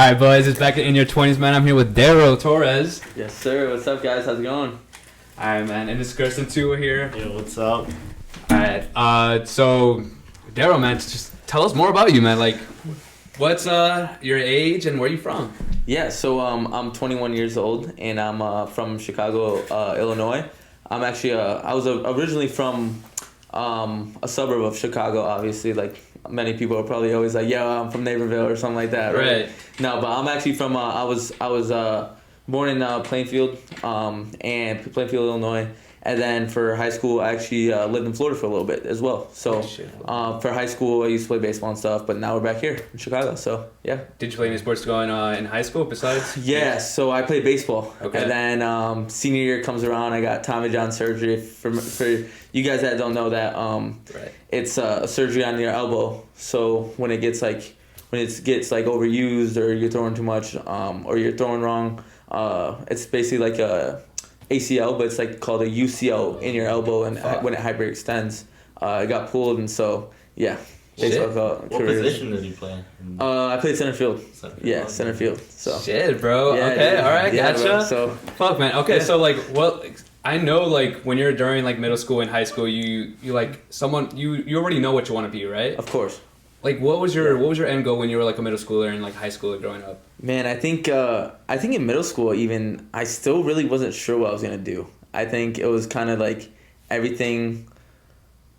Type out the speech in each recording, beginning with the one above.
All right, boys, it's back in your 20s, man. I'm here with Darryl Torres. Yes, sir. What's up, guys? How's it going? All right, man. And it's Kirsten, too, here. Yo, what's up? All right. So, Darryl, man, just tell us more about you, man. Like, what's your age and where are you from? Yeah, so I'm 21 years old, and I'm from Chicago, Illinois. I'm actually, I was originally from a suburb of Chicago, obviously. Like, many people are probably always like, yeah, I'm from Naperville or something like that, right? No, but I'm actually from, I was born in Plainfield, and Plainfield, Illinois. And then for high school, I actually lived in Florida for a little bit as well. So for high school, I used to play baseball and stuff, but now we're back here in Chicago. So yeah. Did you play any sports going in high school besides? Yeah, so I played baseball. Okay. And then senior year comes around, I got Tommy John surgery. For you guys that don't know that, it's a surgery on your elbow. So when it gets overused or you're throwing too much or you're throwing wrong, it's basically like a ACL, but it's like called a UCL in your elbow, and when it hyperextends, it got pulled, and so yeah. What position did you play? I played center field. Center field. So shit, bro. Yeah, okay, yeah, all right, yeah, gotcha. Bro, so fuck, man. Okay, so like, what? I know, like, when you're during like middle school and high school, you like someone you already know what you want to be, right? Of course. Like, what was your end goal when you were like a middle schooler and like high schooler growing up? Man, I think in middle school even I still really wasn't sure what I was gonna do. I think it was kind of like everything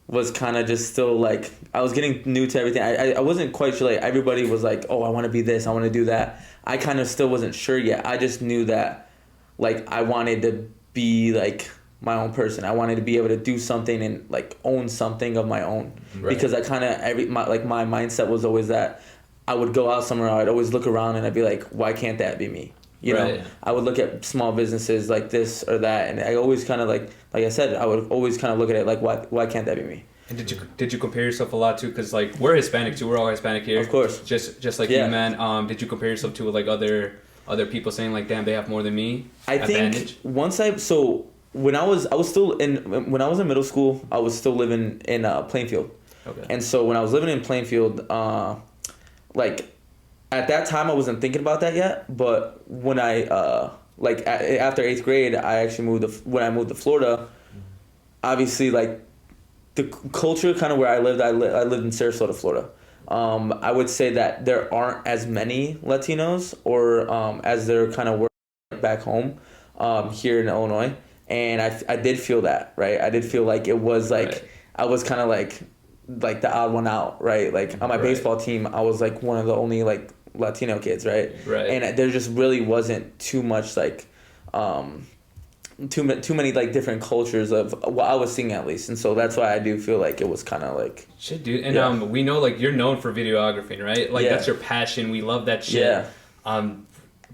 was kind of just still like I was getting new to everything. I wasn't quite sure. Like everybody was like, oh, I want to be this, I want to do that. I kind of still wasn't sure yet. I just knew that like I wanted to be like my own person. I wanted to be able to do something and like own something of my own. Right. Because I kind of my mindset was always that I would go out somewhere, I'd always look around and I'd be like, why can't that be me? You know, I would look at small businesses like this or that, and I always kind of like I said, I would always kind of look at it like, why can't that be me? And did you compare yourself a lot too? Because like we're Hispanic too, we're all Hispanic here. Of course. Just like you, man. Did you compare yourself to like other people saying like, damn, they have more than me? I think when I was in middle school, I was still living in Plainfield. Okay. And so when I was living in Plainfield, like at that time I wasn't thinking about that yet. But when I after 8th grade, I actually moved to Florida. Obviously, like the culture kind of where I lived in Sarasota, Florida. I would say that there aren't as many Latinos or as there kind of were back home here in Illinois. And I did feel that, right? I did feel like it was like I was kind of like the odd one out, right? Like on my baseball team, I was like one of the only like Latino kids, right? Right. And there just really wasn't too much like too many like different cultures of what I was seeing at least, and so that's why I do feel like it was kind of like shit, dude. And we know like you're known for videographing, right? Like that's your passion. We love that shit. Yeah.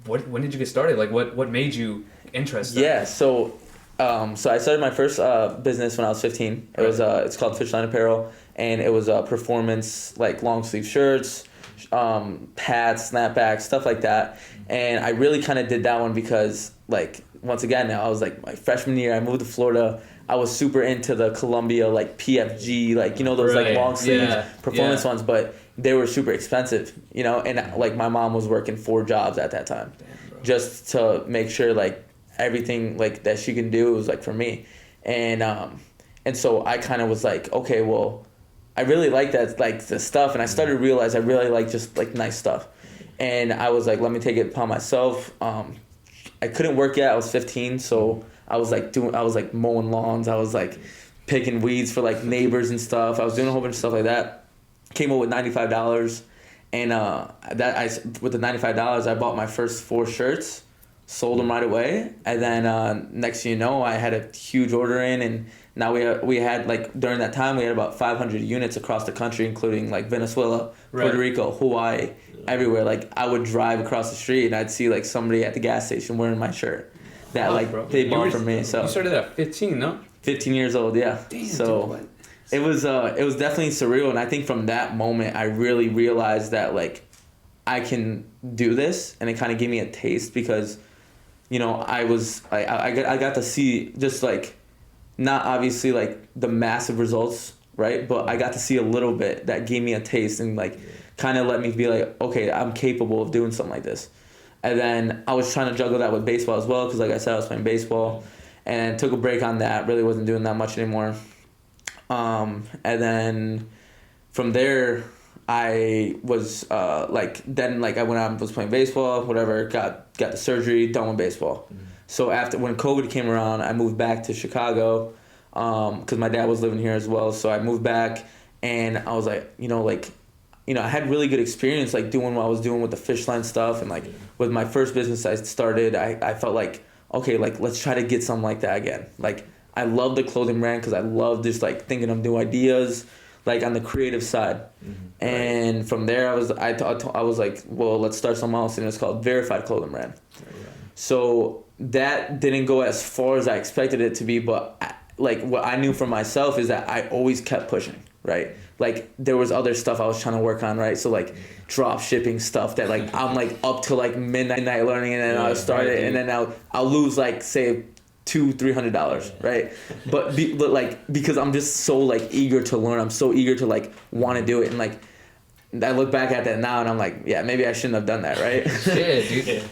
When did you get started? Like what made you interested? Yeah. So I started my first business when I was 15. It was it's called Fishline Apparel, and it was performance like long sleeve shirts, hats, snapbacks, stuff like that. And I really kind of did that one because like once again now I was like my freshman year, I moved to Florida. I was super into the Columbia like PFG, like you know those like long sleeve performance ones, but they were super expensive, you know. And like my mom was working 4 jobs at that time, just to make sure like everything like that she can do was like for me. And so I kind of was like, okay, well I really like that, like the stuff, and I started to realize I really like just like nice stuff. And I was like, let me take it upon myself. I couldn't work yet. I was 15, so I was like mowing lawns. I was like picking weeds for like neighbors and stuff. I was doing a whole bunch of stuff like that. Came up with $95, and with the $95, I bought my first 4 shirts, sold them right away, and then next thing you know, I had a huge order in, and now we had like during that time we had about 500 units across the country, including like Venezuela, Puerto Rico, Hawaii, everywhere. Like I would drive across the street and I'd see like somebody at the gas station wearing my shirt that they bought from me. So you started at 15, no? 15 years old, yeah. Damn, so dude, it was definitely surreal, and I think from that moment I really realized that like I can do this, and it kind of gave me a taste because, you know, I got to see just like not obviously like the massive results, right? But I got to see a little bit that gave me a taste and like kind of let me be like, okay, I'm capable of doing something like this. And then I was trying to juggle that with baseball as well, because like I said, I was playing baseball, and took a break on that. Really wasn't doing that much anymore. And then from there, I was I went out and was playing baseball, whatever. Got the surgery, done with baseball. So after when COVID came around, I moved back to Chicago, because my dad was living here as well. So I moved back, and I was like, I had really good experience like doing what I was doing with the fish line stuff, and like with my first business I started, I felt like, okay, like let's try to get something like that again. Like I love the clothing brand because I love just like thinking of new ideas, like on the creative side. And from there I was like, well, let's start something else, and it's called Verified Clothing Brand. So that didn't go as far as I expected it to be, but like what I knew for myself is that I always kept pushing, right? Like there was other stuff I was trying to work on, right? So like drop shipping stuff that like I'm like up to like midnight learning, and then I'll start it, and then I'll lose like say $200-$300, right? But like because I'm just so like eager to learn, I'm so eager to like want to do it, and like I look back at that now and I'm like, yeah, maybe I shouldn't have done that, right? Yeah, dude.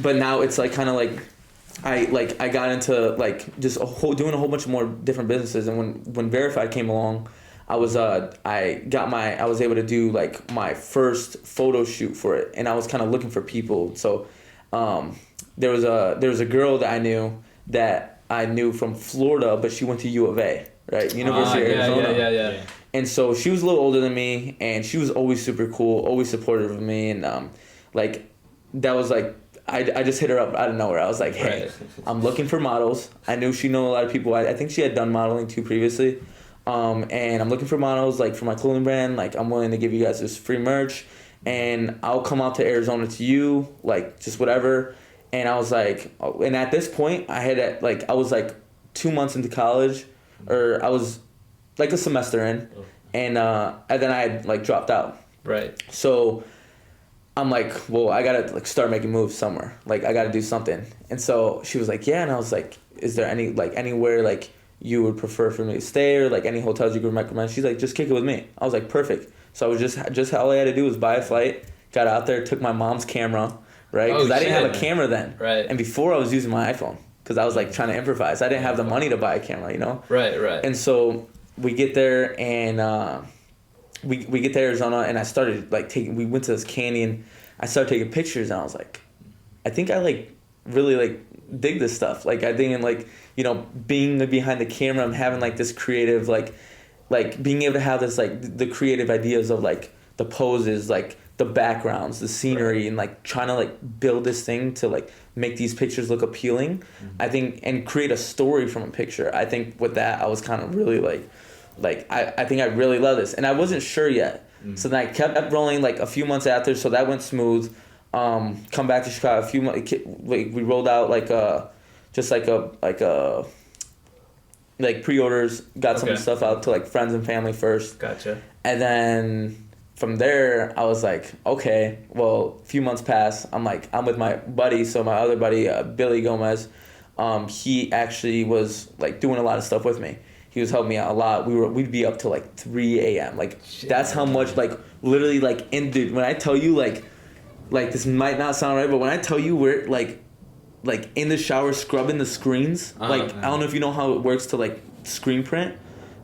But now it's like kind of like I got into like just doing a whole bunch of more different businesses, and when Verified came along, I was able to do like my first photo shoot for it, and I was kind of looking for people. So there was a girl that I knew from Florida, but she went to U of A, right? University of Arizona. Yeah. And so she was a little older than me, and she was always super cool, always supportive of me, and like that was like I just hit her up out of nowhere. I was like, hey, I'm looking for models. I knew she knew a lot of people. I think she had done modeling too previously. And I'm looking for models like for my clothing brand. Like I'm willing to give you guys this free merch, and I'll come out to Arizona to you, like just whatever. And I was like, and at this point I was like 2 months into college, or I was like a semester in, and then I had like dropped out. Right. So I'm like, well, I gotta like start making moves somewhere. Like I gotta do something. And so she was like, yeah. And I was like, is there anywhere like you would prefer for me to stay, or like any hotels you could recommend? She's like, just kick it with me. I was like, perfect. So I was just all I had to do was buy a flight, got out there, took my mom's camera, right? Because I didn't have a camera then. Right. And before I was using my iPhone because I was like trying to improvise. I didn't have the money to buy a camera, Right. And so we get there, and we get to Arizona, and I started like we went to this canyon. I started taking pictures, and I was like, I think I like really like dig this stuff. Like I think, like, being behind the camera, I'm having like this creative like being able to have this like the creative ideas of like the poses, like the backgrounds, the scenery, and like trying to like build this thing to like make these pictures look appealing. I think, and create a story from a picture. I think with that I was kind of really like I think I really love this, and I wasn't sure yet. So then I kept rolling like a few months after, so that went smooth. Come back to Chicago, we rolled out like pre-orders, got some stuff out to like friends and family first. Gotcha. And then from there I was like, okay, well, a few months pass. I'm with my buddy, so my other buddy, Billy Gomez. He actually was like doing a lot of stuff with me. He was helping me out a lot. We'd be up till like 3 a.m. Like that's how much like literally like when I tell you like this might not sound right, but when I tell you we're like in the shower scrubbing the screens, I don't know if you know how it works to like screen print,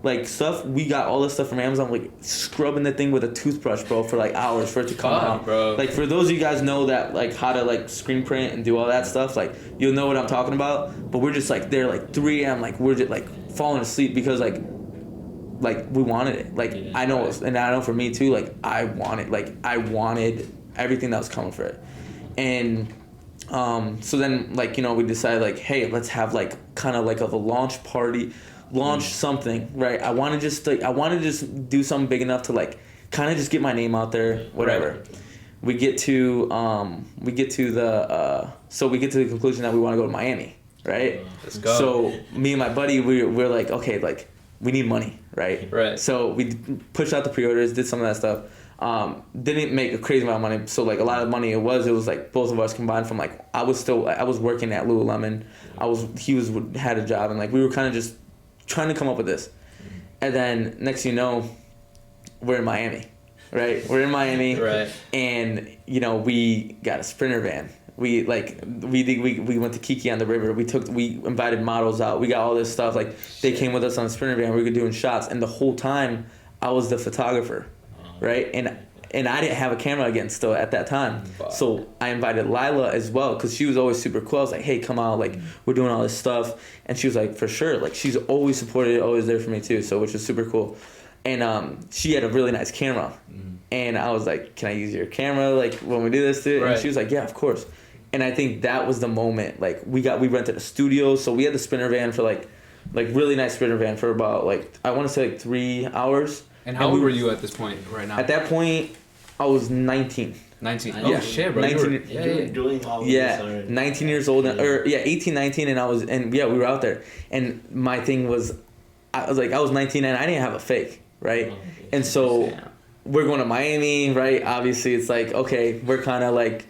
like stuff. We got all this stuff from Amazon, like scrubbing the thing with a toothbrush, bro, for like hours for it to come out. Bro. Like for those of you guys know that like how to like screen print and do all that stuff, like you'll know what I'm talking about. But we're just like there like 3 a.m. like we're just like falling asleep because like we wanted it. Like I know, and I know for me too. Like I wanted everything that was coming for it, and so then like we decided like, hey, let's have like kind of like a launch party. Launch something, right? I want to just do something big enough to like kind of just get my name out there, whatever. Right. We get to the conclusion that we want to go to Miami, right? Let's go. So me and my buddy, we're like, okay, like we need money, right? Right. So we pushed out the pre-orders, did some of that stuff. Didn't make a crazy amount of money. So like a lot of money it was like both of us combined from like I was working at Lululemon. He had a job, and like we were kind of just trying to come up with this. And then next thing you know, we're in Miami. right? We're in Miami, Right. and you know we got a Sprinter van. We went to Kiki on the river. We invited models out. We got all this stuff. Like they came with us on the Sprinter van. We were doing shots, and the whole time I was the photographer, right? And I didn't have a camera again still at that time. Wow. So I invited Lila as well because she was always super cool. I was like, hey, come out. Like, we're doing all this stuff. And she was like, for sure. Like, she's always supported, always there for me too. So, which was super cool. And she had a really nice camera. And I was like, can I use your camera? Like, when we do this too? Right. And she was like, yeah, of course. And I think that was the moment. Like, we rented a studio. So we had the Sprinter van for like really nice Sprinter van for about like, I want to say like 3 hours. And how old were you at this point right now? At that point, I was 19. 19. Yeah. Oh shit, bro. 19. You were doing all Yeah, this already. 19 years old, or 18, 19, and we were out there. And my thing was, I was 19 and I didn't have a fake, right? Oh, okay. And so we're going to Miami, right? Obviously, it's like, okay, we're kind of like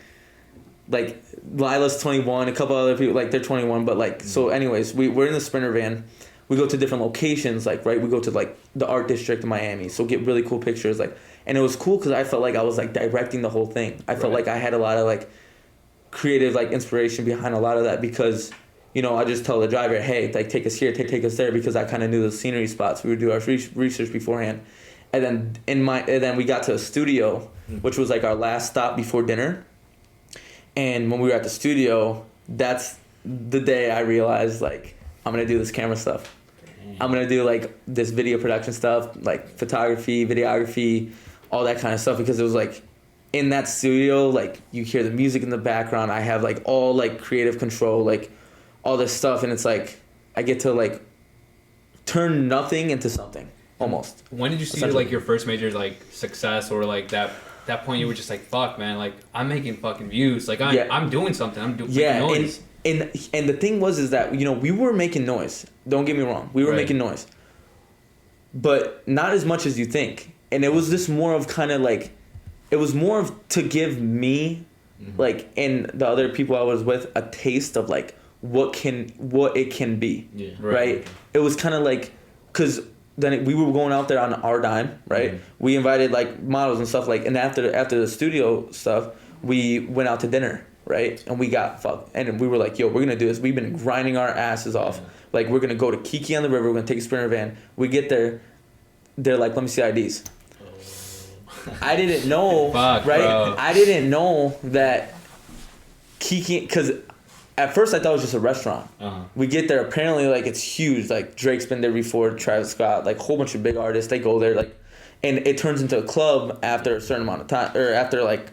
Lila's 21, a couple other people, like they're 21, but like, so anyways, we're in the Sprinter van. We go to different locations, like, right? We go to like the art district in Miami, so get really cool pictures, like, and it was cool because I felt like I was like directing the whole thing. I felt like I had a lot of like creative like inspiration behind a lot of that because, you know, I just tell the driver, hey, like take us here, take us there, because I kind of knew the scenery spots. We would do our research beforehand, and then we got to a studio, which was like our last stop before dinner. And when we were at the studio, that's the day I realized like I'm gonna do this camera stuff. I'm gonna do like this video production stuff, like photography, videography, all that kind of stuff, because it was like in that studio, like you hear the music in the background. I have like all like creative control, like all this stuff, and it's like I get to like turn nothing into something almost. When did you see like your first major like success, or like that point you were just like, fuck man, like I'm making fucking views, like I'm doing something, I'm doing noise. And the thing was is that, you know, we were making noise. Don't get me wrong. We were making noise. But not as much as you think. And it was just more of kind of like, it was more of to give me, like, and the other people I was with, a taste of like what it can be. Yeah. Right? It was kind of like, because then we were going out there on our dime, right? We invited like models and stuff, like, and after the studio stuff, we went out to dinner. Right? And we got fucked. And we were like, yo, we're going to do this. We've been grinding our asses off. Like, we're going to go to Kiki on the river. We're going to take a Sprinter van. We get there. They're like, let me see IDs. I didn't know. Fuck, right? Bro. I didn't know that Kiki, because at first I thought it was just a restaurant. We get there. Apparently, like, it's huge. Like, Drake's been there before, Travis Scott, like, a whole bunch of big artists. They go there. Like, and it turns into a club after a certain amount of time, or after like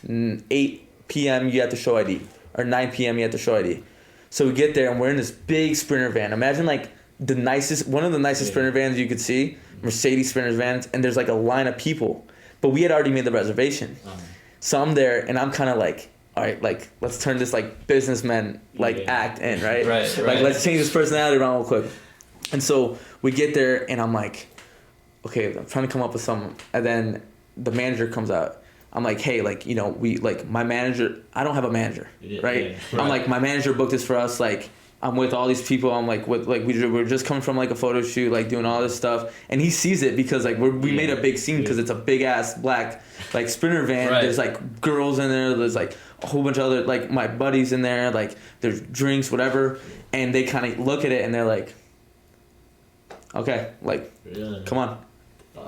8 p.m. you have to show ID, or 9 p.m. you have to show ID. So we get there and we're in this big Sprinter van. Imagine like one of the nicest Sprinter vans you could see, Mercedes Sprinter vans, and there's like a line of people. But we had already made the reservation. So I'm there and I'm kind of like, all right, like let's turn this like businessman like act in, right? Right. Like let's change this personality around real quick. And so we get there and I'm like, okay, I'm trying to come up with something. And then the manager comes out. I'm like, hey, like, you know, my manager, I don't have a manager, right? I'm like, my manager booked this for us. Like, I'm with all these people. I'm like, we're just coming from like a photo shoot, like doing all this stuff. And he sees it because like we made a big scene because it's a big ass black like Sprinter van. Right. There's like girls in there. There's like a whole bunch of other, like my buddies in there. Like there's drinks, whatever. And they kind of look at it and they're like, okay, like, come on.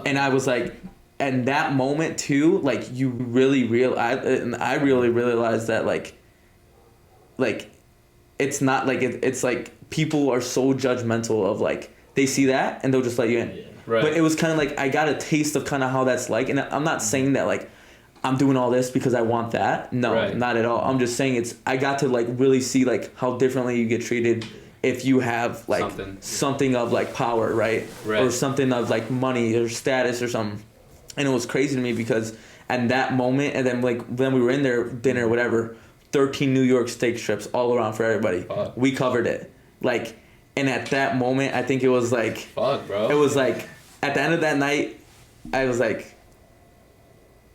And I was like, and that moment too, like you really I really realized that like it's not like it's like people are so judgmental of like they see that and they'll just let you in. Right. But it was kind of like I got a taste of kind of how that's like, and I'm not saying that like I'm doing all this because I want that. No, not at all. I'm just saying I got to like really see like how differently you get treated if you have like something of like power, right? Or something of like money or status or something. And it was crazy to me because at that moment, and then like when we were in there, dinner, whatever, 13 New York steak strips all around for everybody. Fuck. We covered it. Like, and at that moment, I think it was like, fuck, bro. It was like, at the end of that night, I was like,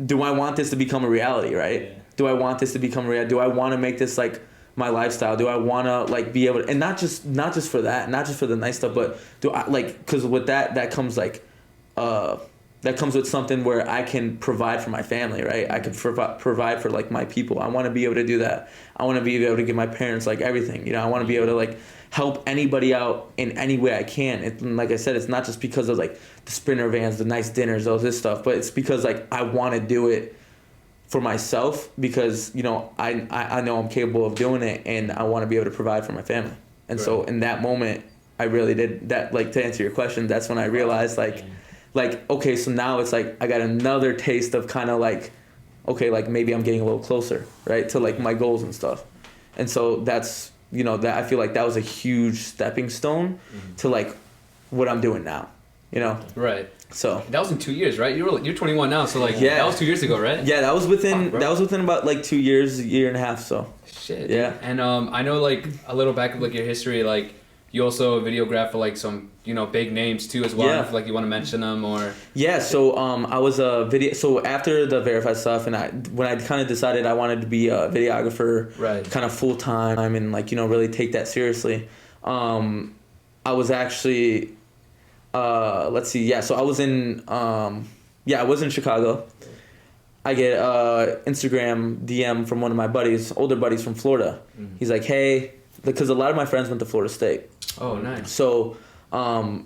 do I want this to become a reality, right? Yeah. Do I want this to become reality? Do I want to make this like my lifestyle? Do I want to like be able to, and not just for that, not just for the nice stuff, but do I like, because with that comes like, that comes with something where I can provide for my family, right? I can provide for like my people. I want to be able to do that. I want to be able to give my parents like everything, you know. I want to be able to like help anybody out in any way I can. And like I said, it's not just because of like the Sprinter vans, the nice dinners, all this stuff, but it's because like I want to do it for myself because, you know, I know I'm capable of doing it, and I want to be able to provide for my family. And so in that moment, I really did that. Like, to answer your question, that's when I realized like, okay, so now it's like I got another taste of kind of like, okay, like maybe I'm getting a little closer, right, to like my goals and stuff. And so that's, you know, that I feel like that was a huge stepping stone to like what I'm doing now, you know? Right. So that was in 2 years, right? You're 21 now, so like that was 2 years ago, right? Yeah, that was within about like 2 years, a year and a half. So shit. Yeah. Dude. And I know like a little back of like your history, like you also videograph for like some, you know, big names too as well. Yeah. If like you want to mention them or. Yeah. So I was a video. So after the verified stuff, and when I kind of decided I wanted to be a videographer, right, kind of full time, and like, you know, really take that seriously. I was actually. Let's see. Yeah. So I was in. I was in Chicago. I get Instagram DM from one of my buddies, older buddies from Florida. He's like, hey, because a lot of my friends went to Florida State. Oh, nice. So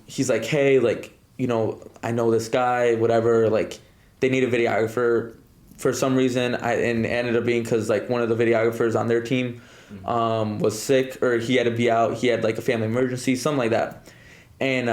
he's like, hey, like, you know, I know this guy, whatever, like, they need a videographer for some reason. And it ended up being because, like, one of the videographers on their team was sick, or he had to be out. He had, like, a family emergency, something like that. And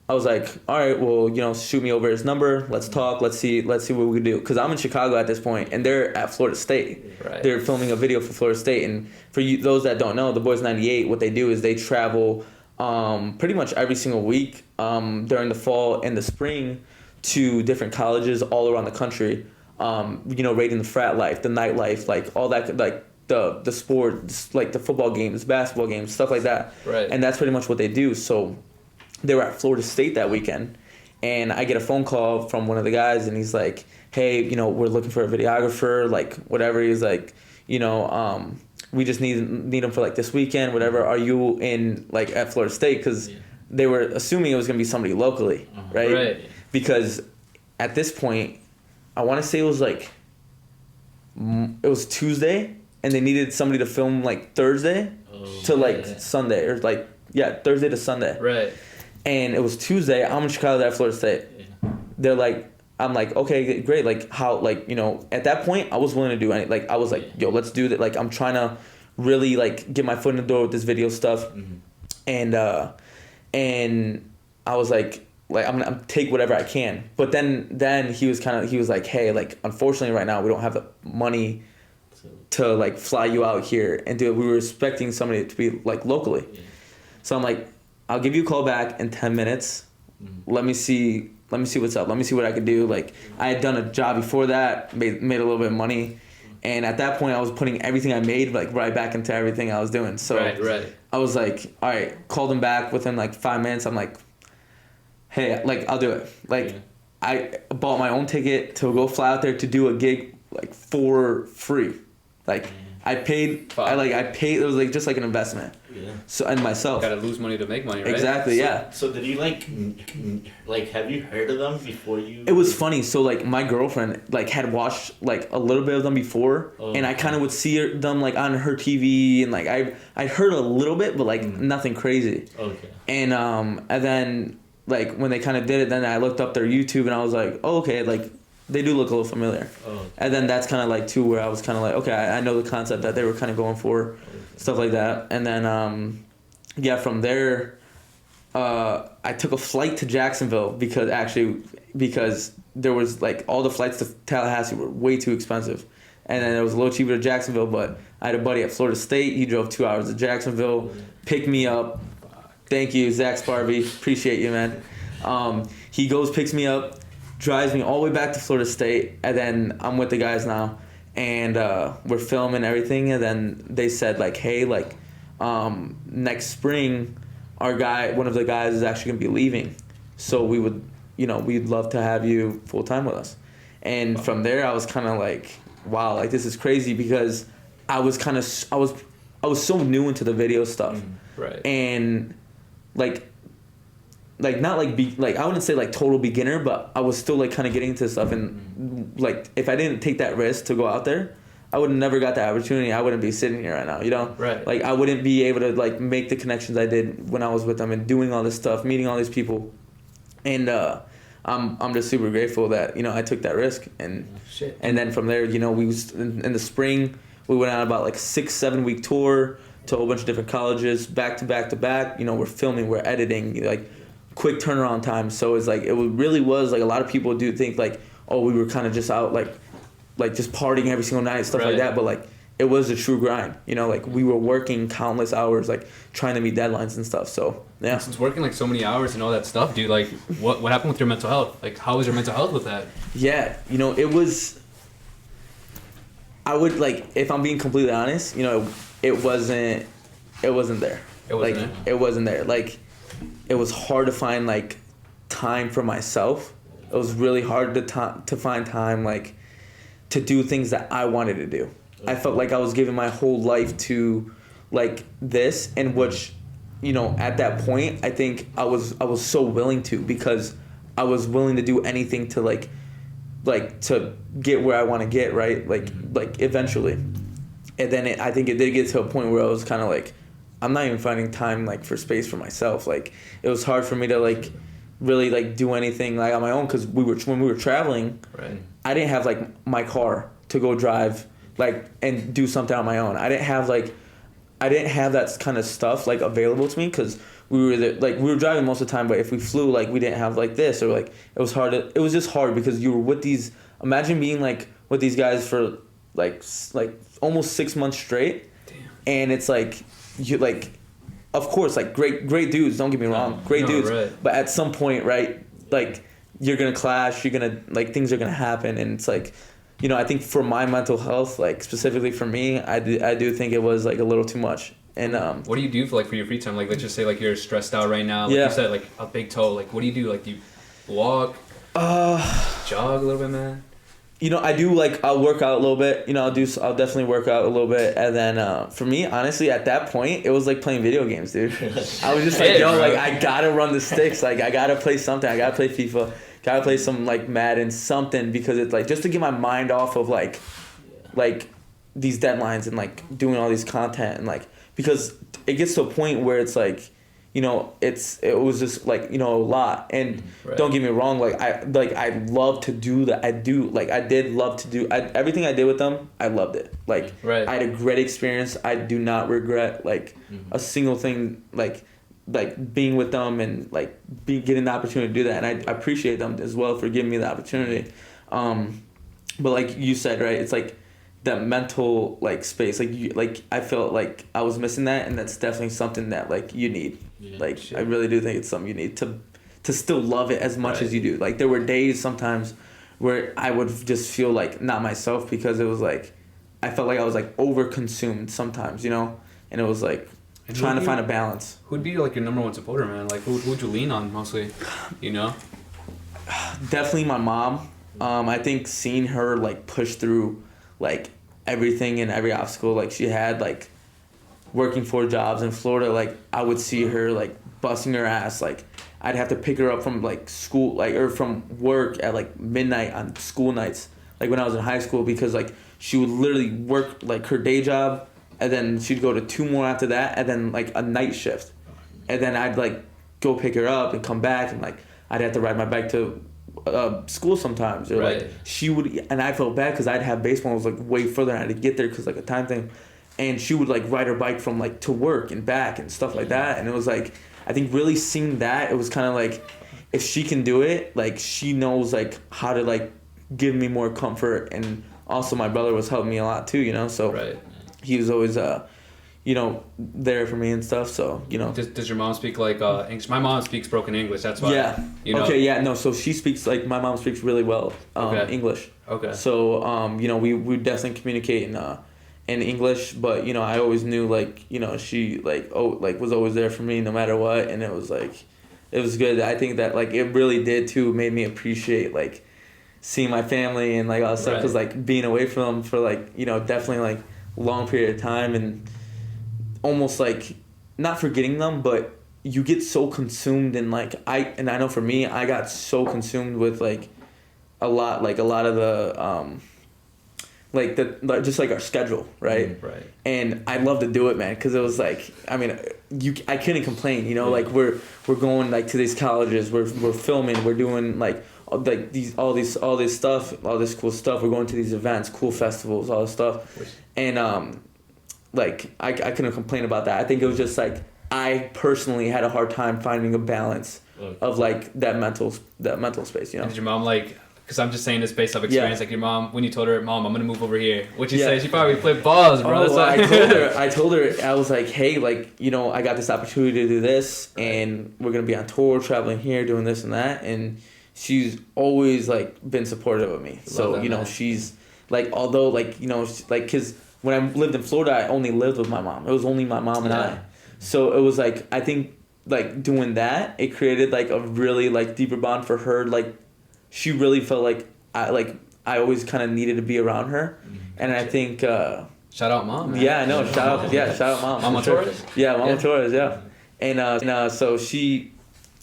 I was like, all right, well, you know, shoot me over his number. Let's talk. Let's see what we can do. Because I'm in Chicago at this point, and they're at Florida State. Right. They're filming a video for Florida State. And for you, those that don't know, the Boys 98, what they do is they travel pretty much every single week during the fall and the spring to different colleges all around the country. You know, rating the frat life, the nightlife, like all that, like the sports, like the football games, basketball games, stuff like that. Right. And that's pretty much what they do. So they were at Florida State that weekend, and I get a phone call from one of the guys, and he's like, hey, you know, we're looking for a videographer, like, whatever. He's like, you know, we just need him for, like, this weekend, whatever. Are you in, like, at Florida State? Because they were assuming it was going to be somebody locally, right? Right. Because at this point, I want to say it was, like, it was Tuesday, and they needed somebody to film, like, Thursday to, like, Sunday, or, like, Thursday to Sunday. Right. And it was Tuesday. I'm in Chicago at Florida State. They're like, I'm like, okay, great. Like, how, like, you know, at that point, I was willing to do anything. Like, I was like, yo, let's do that. Like, I'm trying to really, like, get my foot in the door with this video stuff. And I was like, I'm gonna take whatever I can. But then he was like, hey, like, unfortunately right now we don't have the money to, like, fly you out here and do it. We were expecting somebody to be, like, locally. So I'm like, I'll give you a call back in 10 minutes. Let me see what's up. Let me see what I could do. Like, I had done a job before that, made a little bit of money. And at that point, I was putting everything I made, like, right back into everything I was doing. So right. I was like, all right, called him back within, like, 5 minutes. I'm like, hey, like, I'll do it. Like, I bought my own ticket to go fly out there to do a gig, like, for free. Like, I paid, it was, like, just like an investment. So, and myself. Gotta lose money to make money, right? Exactly, yeah. So did you, like, have you heard of them before you? It was funny. So, like, my girlfriend, like, had watched, like, a little bit of them before. And I kind of would see them, like, on her TV. And, like, I heard a little bit, but, like, nothing crazy. Okay. And then, like, when they kind of did it, then I looked up their YouTube, and I was like, oh, okay, like, they do look a little familiar. And then that's kind of, like, too, where I was kind of like, okay, I know the concept that they were kind of going for. Stuff like that. And then, from there, I took a flight to Jacksonville because there was, like, all the flights to Tallahassee were way too expensive. And then it was a little cheaper to Jacksonville, but I had a buddy at Florida State. He drove 2 hours to Jacksonville, picked me up. Thank you, Zach Sparby. Appreciate you, man. He goes, picks me up, drives me all the way back to Florida State, and then I'm with the guys now. And we're filming everything, and then they said, like, hey, like, next spring, one of the guys is actually gonna be leaving, so we would, you know, we'd love to have you full time with us. And from there, I was kind of like, wow, like, this is crazy, because I was so new into the video stuff, right? And, like, like not like like I wouldn't say like total beginner, but I was still like kind of getting into stuff, and like if I didn't take that risk to go out there, I would have never got that opportunity. I wouldn't be sitting here right now, you know? Right. Like I wouldn't be able to like make the connections I did when I was with them and doing all this stuff, meeting all these people, and I'm just super grateful that, you know, I took that risk, and and then from there, you know, we was in the spring we went on about like 6-7 week tour to a whole bunch of different colleges, back to back to back. You know, we're filming, we're editing, like quick turnaround time. So it's like really was like a lot of people do think like, oh, we were kind of just out like just partying every single night, stuff like that. But like it was a true grind. You know, like we were working countless hours, like trying to meet deadlines and stuff. So yeah. Since working like so many hours and all that stuff, dude, like what happened with your mental health? Like how was your mental health with that? Yeah, you know, it was. I would like, if I'm being completely honest, you know, it wasn't there. It wasn't like there? it wasn't there. Like it was hard to find like time for myself. It was really hard to find time like to do things that I wanted to do. I felt like I was giving my whole life to like this, and which, you know, at that point I think I was so willing to, because I was willing to do anything to like to get where I want to get, right? Like eventually. And then I think it did get to a point where I was kind of like, I'm not even finding time like for space for myself. Like it was hard for me to like really like do anything like on my own, because when we were traveling, right, I didn't have like my car to go drive like and do something on my own. I didn't have that kind of stuff like available to me, because we were driving most of the time, but if we flew, like we didn't have like this, or like it was hard. It was just hard because you were with these. Imagine being like with these guys for like almost 6 months straight. Damn. And it's like you like, of course, like great dudes. Don't get me wrong, great dudes. Right. But at some point, right, like you're gonna clash. You're gonna like things are gonna happen, and it's like, you know, I think for my mental health, like specifically for me, I do think it was like a little too much. And what do you do for your free time? Like let's just say like you're stressed out right now. Like you said, like a big toe. Like what do you do? Like do you walk? Jog a little bit, man. You know, I do like I'll work out a little bit. You know, I'll definitely work out a little bit, and then for me, honestly, at that point, it was like playing video games, dude. I was just like, yo, like I gotta run the sticks. Like I gotta play something. I gotta play FIFA. Gotta play some like Madden, something, because it's like just to get my mind off of like these deadlines and like doing all these content, and like because it gets to a point where it's like, you know, it was just like, you know, a lot. And don't get me wrong, I love to do that. I did love to do everything I did with them. I loved it. Like I had a great experience. I do not regret like a single thing, like being with them and like getting the opportunity to do that. And I appreciate them as well for giving me the opportunity. But like you said, right, it's like that mental like space, like I felt like I was missing that, and that's definitely something that like you need. I really do think it's something you need to still love it as much as you do. Like there were days sometimes where I would just feel like not myself, because it was like I felt like I was like over consumed sometimes, you know, and it was like trying to find a balance. Who'd be like your number one supporter, man? Like who'd you lean on mostly, you know? Definitely my mom. I think seeing her like push through like everything and every obstacle like she had, like working 4 jobs in Florida, like I would see her like busting her ass. Like I'd have to pick her up from like school, like, or from work at like midnight on school nights, like when I was in high school, because like she would literally work like her day job, and then she'd go to 2 more after that, and then like a night shift, and then I'd like go pick her up and come back, and like I'd have to ride my bike to school sometimes, or like she would, and I felt bad because I'd have baseball, it was like way further, and I had to get there because like a time thing, and she would like ride her bike from like to work and back and stuff like that. And it was like, I think really seeing that, it was kind of like, if she can do it, like she knows like how to like give me more comfort. And also my brother was helping me a lot too, you know, so he was always you know, there for me and stuff. So, you know. Does your mom speak like English? My mom speaks broken English. That's why. Yeah. You know? Okay. Yeah. No. So she speaks like, my mom speaks really well English. Okay. So you know, we definitely communicate in English, but you know, I always knew like, you know, she like was always there for me no matter what, and it was like, it was good. I think that like it really did too, made me appreciate like seeing my family and like all that stuff, because like being away from them for like, you know, definitely like long period of time, and almost like not forgetting them, but you get so consumed in like I know for me I got so consumed with like a lot of the like just like our schedule, right? Right. And I love to do it, man, because it was like, I mean, I couldn't complain, you know, like we're going like to these colleges, we're filming, we're doing like all this stuff, all this cool stuff. We're going to these events, cool festivals, all this stuff, and like I couldn't complain about that. I think it was just like I personally had a hard time finding a balance of like that mental space, you know. And did your mom like? Because I'm just saying this based off experience. Like your mom, when you told her, "Mom, I'm gonna move over here," what you say? She probably flipped balls, bro. Oh, well, I told her, I was like, "Hey, like, you know, I got this opportunity to do this, and we're gonna be on tour, traveling here, doing this and that." And she's always like been supportive of me. So you know, man. She's like, although like you know, like, cause when I lived in Florida, I only lived with my mom. It was only my mom and I. So it was like I think like doing that, it created like a really like deeper bond for her, like. She really felt like I always kind of needed to be around her, and I think shout out mom. Man. Yeah, I know. Shout out mom. Mama Torres. Yeah, Mama Torres. Yeah, and so she,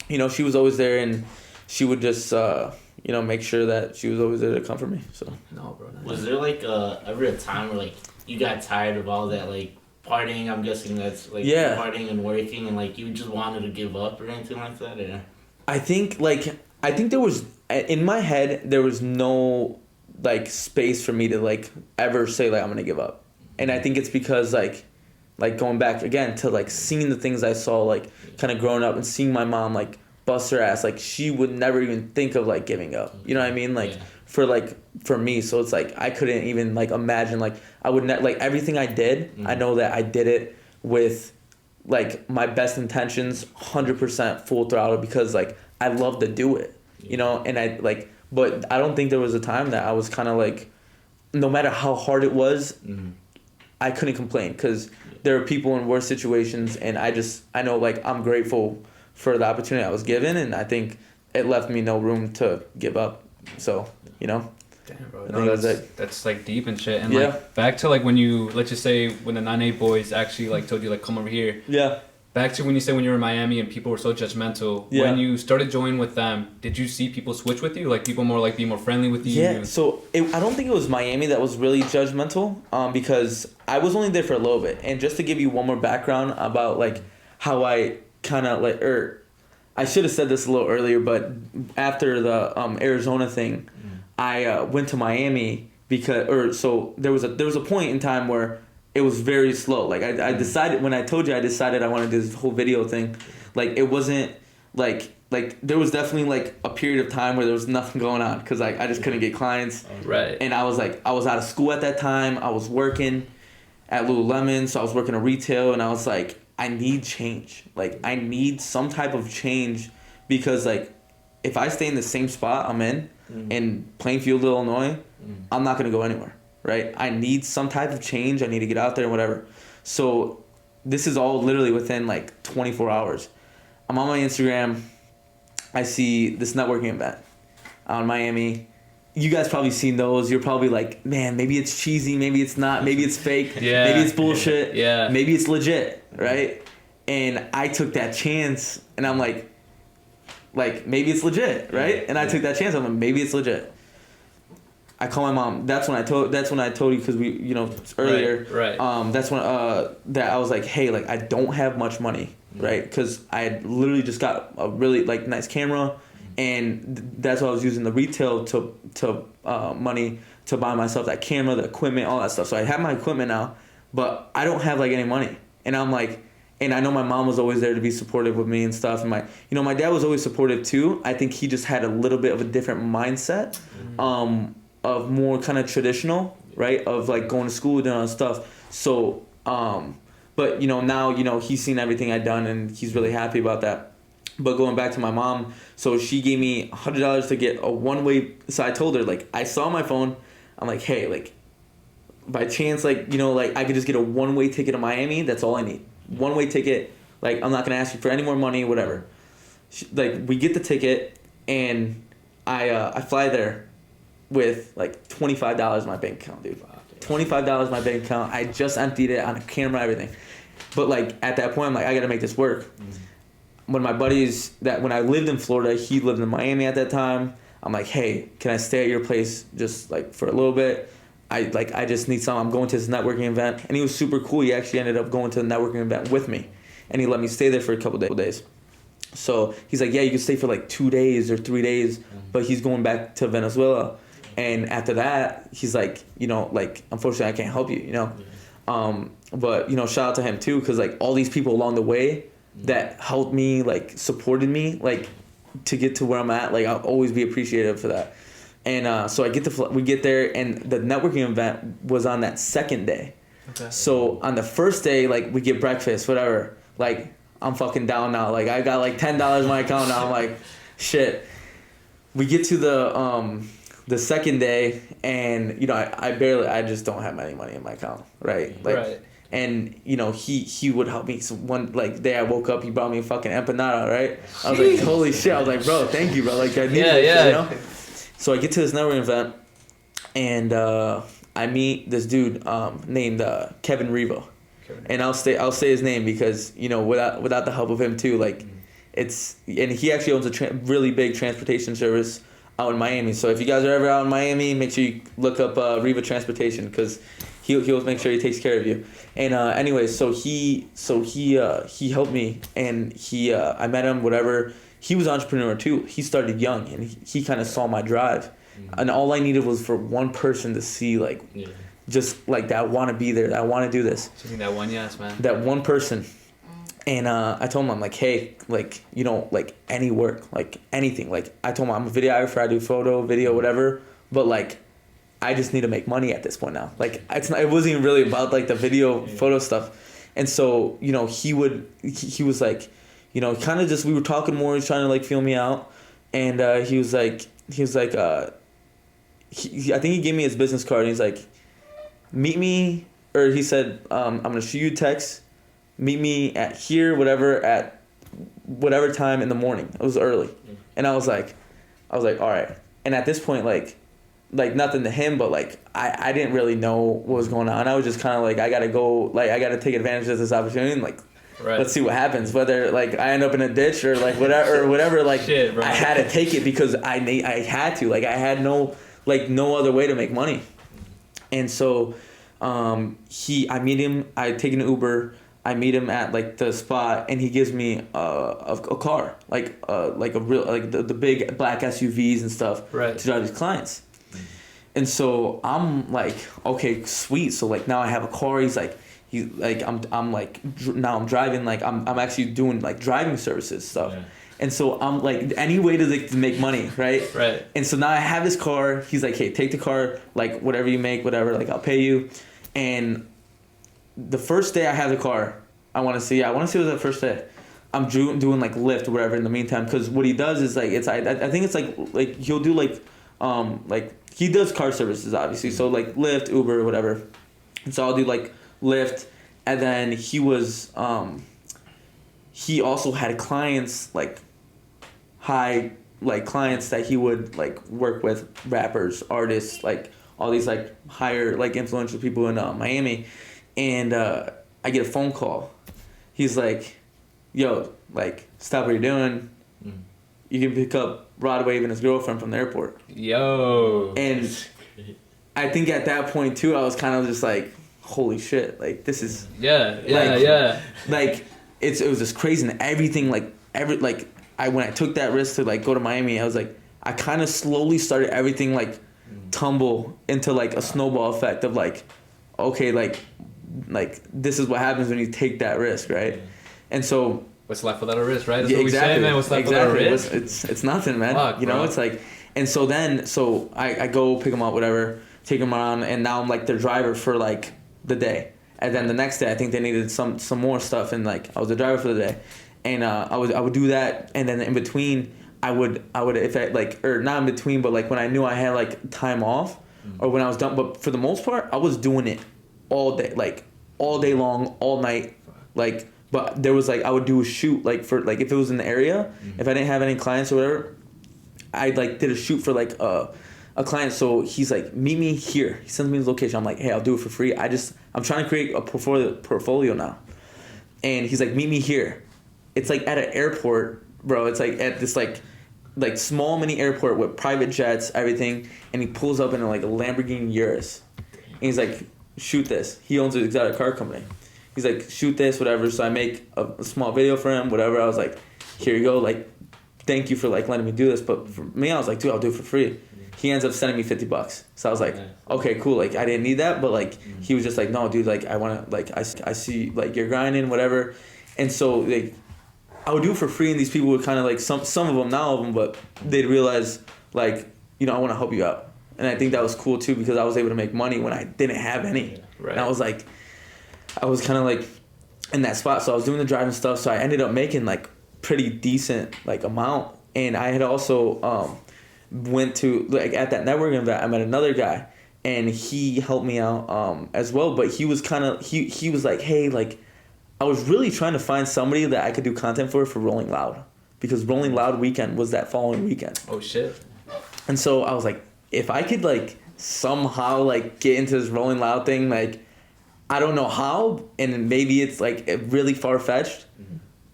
you know, she was always there, and she would just you know make sure that she was always there to comfort me. So no, bro. Was there like ever a time where like you got tired of all that like partying? I'm guessing that's like partying and working, and like you just wanted to give up or anything like that, or? I think there was. In my head, there was no, like, space for me to, like, ever say, like, I'm gonna give up. And I think it's because, like going back, again, to, like, seeing the things I saw, like, kind of growing up and seeing my mom, like, bust her ass. Like, she would never even think of, like, giving up. You know what I mean? Like, for me. So it's, like, I couldn't even, like, imagine, like, I would like, everything I did, I know that I did it with, like, my best intentions, 100% full throttle because, like, I love to do it. You know, and I like, but I don't think there was a time that I was kind of like, no matter how hard it was, I couldn't complain because there are people in worse situations, and I know like I'm grateful for the opportunity I was given, and I think it left me no room to give up. So you know, damn, bro, no, that's like deep and shit. And yeah. Like back to like when you let's just say when the 9-8 boys actually like told you like come over here. Yeah. Back to when you said when you were in Miami and people were so judgmental. Yeah. When you started joining with them, did you see people switch with you? Like people more like be more friendly with you? Yeah. So I don't think it was Miami that was really judgmental. Because I was only there for a little bit, and just to give you one more background about like how I kind of like I should have said this a little earlier, but after the Arizona thing, I went to Miami so there was a point in time where. It was very slow. Like I decided when I told you I decided I wanted to do this whole video thing, like it wasn't like there was definitely like a period of time where there was nothing going on because like I just couldn't get clients. Right. And I was out of school at that time. I was working at Lululemon, so I was working in retail, and I was like, I need change. Like I need some type of change because like if I stay in the same spot I'm in Plainfield, Illinois, I'm not gonna go anywhere. Right? I need some type of change. I need to get out there and whatever. So this is all literally within like 24 hours. I'm on my Instagram. I see this networking event out in Miami. You guys probably seen those. You're probably like, man, maybe it's cheesy. Maybe it's not. Maybe it's fake. Yeah. Maybe it's bullshit. Yeah. Maybe it's legit. Right? And I took that chance and I'm like maybe it's legit. Right? And I took that chance. I'm like, maybe it's legit. I call my mom. That's when I told you because we, you know, earlier. Right. That's when that I was like, hey, like I don't have much money, right? Because I had literally just got a really like nice camera, and that's why I was using the retail to money to buy myself that camera, the equipment, all that stuff. So I have my equipment now, but I don't have like any money, and I'm like. And I know my mom was always there to be supportive with me and stuff. And my dad was always supportive too. I think he just had a little bit of a different mindset. Of more kind of traditional, right? Of like going to school, doing all that stuff. So, but you know, now, you know, he's seen everything I've done and he's really happy about that. But going back to my mom, so she gave me $100 to get a one-way. So I told her, like, I saw my phone. I'm like, hey, like, by chance, like, you know, like I could just get a one-way ticket to Miami. That's all I need. One-way ticket. Like, I'm not going to ask you for any more money, whatever. Like, we get the ticket and I fly there. With like $25 in my bank account, dude. $25 in my bank account. I just emptied it on a camera, everything. But like at that point, I'm like, I gotta make this work. when my buddies when I lived in Florida, he lived in Miami at that time. I'm like, hey, can I stay at your place just like for a little bit? I just need something. I'm going to this networking event, and he was super cool. He actually ended up going to the networking event with me, and he let me stay there for a couple days. So he's like, yeah, you can stay for like 2 days or 3 days, but he's going back to Venezuela. And after that, he's like, you know, like, unfortunately, I can't help you, you know. But, you know, shout out to him too, because like all these people along the way that helped me, like supported me, like to get to where I'm at, like I'll always be appreciative for that. And so we get there, and the networking event was on that second day. Okay. So on the first day, like we get breakfast, whatever, like I'm fucking down now. Like I got like $10 in my account now. I'm like, shit. We get to the second day, and you know I just don't have any money in my account, right? Like, right. And you know he would help me. So one like day I woke up, he brought me a fucking empanada, right? I was like, holy shit! I was like, bro, thank you, bro. Like I need this shit, you know. So I get to this networking event, and I meet this dude named Kevin Revo, and I'll say his name because you know without the help of him too, like and he actually owns a really big transportation service out in Miami. So if you guys are ever out in Miami, make sure you look up Reva Transportation, because he'll make sure he takes care of you. And anyway, so he helped me, and I met him, whatever. He was an entrepreneur too. He started young, and he kind of saw my drive. And all I needed was for one person to see like just like that I want to be there, that I want to do this. So that one yes, man. That one person. And I told him, I'm like, hey, like, you know, like any work, like anything. Like I told him I'm a videographer, I do photo, video, whatever. But like, I just need to make money at this point now. Like it wasn't even really about like the video, photo stuff. And so, you know, he was like, you know, kind of just, we were talking more. He's trying to like feel me out. And he was like, I think he gave me his business card. And he's like, meet me, or he said, I'm going to shoot you a text. Meet me at here, at whatever time in the morning. It was early. And I was like, all right. And at this point, like nothing to him, but like, I didn't really know what was going on. I was just kind of like, I got to take advantage of this opportunity and like, let's see what happens. Whether like I end up in a ditch or like whatever, like shit, I had to take it because I had to, like I had no other way to make money. And so, I meet him, I take an Uber, I meet him at like the spot, and he gives me a car, like a real, like the big black SUVs and stuff, to drive his clients. And so I'm like, okay, sweet. So like now I have a car. He's like, I'm like, now I'm driving, like I'm actually doing like driving services stuff. Yeah. And so I'm like, any way to make money, right? Right. And so now I have this car. He's like, hey, take the car, like whatever you make, whatever, like I'll pay you. And the first day I have the car, I want to see it was the first day. I'm doing like Lyft or whatever in the meantime, because what he does is like, I think it's like he'll do like he does car services obviously, so like Lyft, Uber, whatever. And so I'll do like Lyft, and then he also had clients, like high like clients that he would like work with, rappers, artists, like all these like higher like influential people in Miami. And I get a phone call. He's like, yo, like stop what you're doing. You can pick up Rod Wave and his girlfriend from the airport. Yo. And I think at that point too, I was kind of just like, holy shit, like this is like it was just crazy. And everything when I took that risk to like go to Miami, I was like, I kind of slowly started everything like tumble into like a snowball effect of like, okay, like this is what happens when you take that risk, right? And so what's left without a risk, right? That's what we say, man. What's left without a risk? It's nothing, man. Fuck, bro. It's like, and so then I go pick them up, whatever, take them around, and now I'm like their driver for like the day. And then the next day I think they needed some more stuff, and like I was the driver for the day. And I would do that, and then in between I would if I like, or not in between, but like when I knew I had like time off, or when I was done, but for the most part I was doing it all day, like all day long, all night, like. But there was like, I would do a shoot like for like if it was in the area, if I didn't have any clients or whatever, I like did a shoot for like a client. So he's like, meet me here. He sends me his location. I'm like, hey, I'll do it for free. I'm trying to create a portfolio now. And he's like, meet me here. it's like at an airport, bro. It's like at this like small mini airport with private jets, everything, and he pulls up in like a Lamborghini Urus, and he's like, shoot this. He owns an exotic car company. He's like, shoot this, whatever. So I make a small video for him, whatever. I was like, here you go, like, thank you for like letting me do this. But for me, I was like, dude, I'll do it for free. He ends up sending me $50. So I was like, okay, cool. Like, I didn't need that, but like, he was just like, no, dude, like, I want to, like, I see like you're grinding, whatever. And so like, I would do it for free, and these people would kind of like, some of them, not all of them, but they'd realize like, you know, I want to help you out. And I think that was cool too, because I was able to make money when I didn't have any. Right. And I was like, I was kind of like in that spot. So I was doing the driving stuff. So I ended up making like pretty decent like amount. And I had also went to like at that networking event, I met another guy, and he helped me out as well. But he was kind of, he was like, hey, like, I was really trying to find somebody that I could do content for Rolling Loud, because Rolling Loud weekend was that following weekend. Oh shit. And so I was like, if I could like somehow like get into this Rolling Loud thing, like, I don't know how, and maybe it's like really far-fetched,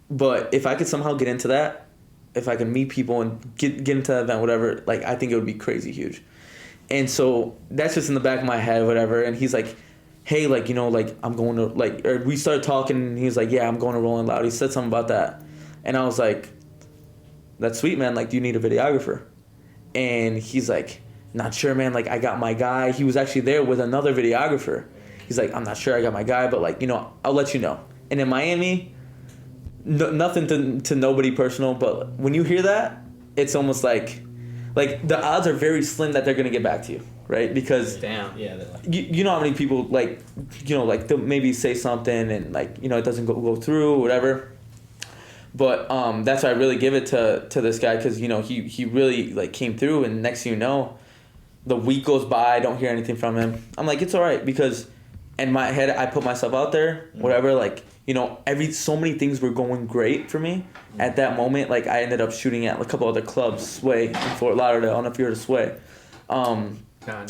but if I could somehow get into that, if I could meet people and get into that event, whatever, like, I think it would be crazy huge. And so that's just in the back of my head, whatever. And he's like, hey, like, you know, like, I'm going to, like, or we started talking, and he was like, yeah, I'm going to Rolling Loud. He said something about that. And I was like, that's sweet, man. Like, do you need a videographer? And he's like, not sure, man. Like, I got my guy. He was actually there with another videographer. He's like, I'm not sure I got my guy, but like, you know, I'll let you know. And in Miami, nothing to nobody personal, but when you hear that, it's almost like the odds are very slim that they're going to get back to you, right? Because damn, yeah, you know how many people like, you know, like they'll maybe say something and like, you know, it doesn't go through or whatever. But that's why I really give it to this guy, because, you know, he really like came through, and next thing you know, the week goes by, I don't hear anything from him. I'm like, it's all right, because in my head, I put myself out there, whatever, like, you know, so many things were going great for me at that moment. Like, I ended up shooting at a couple other clubs, Sway in Fort Lauderdale. I don't know if you heard of Sway.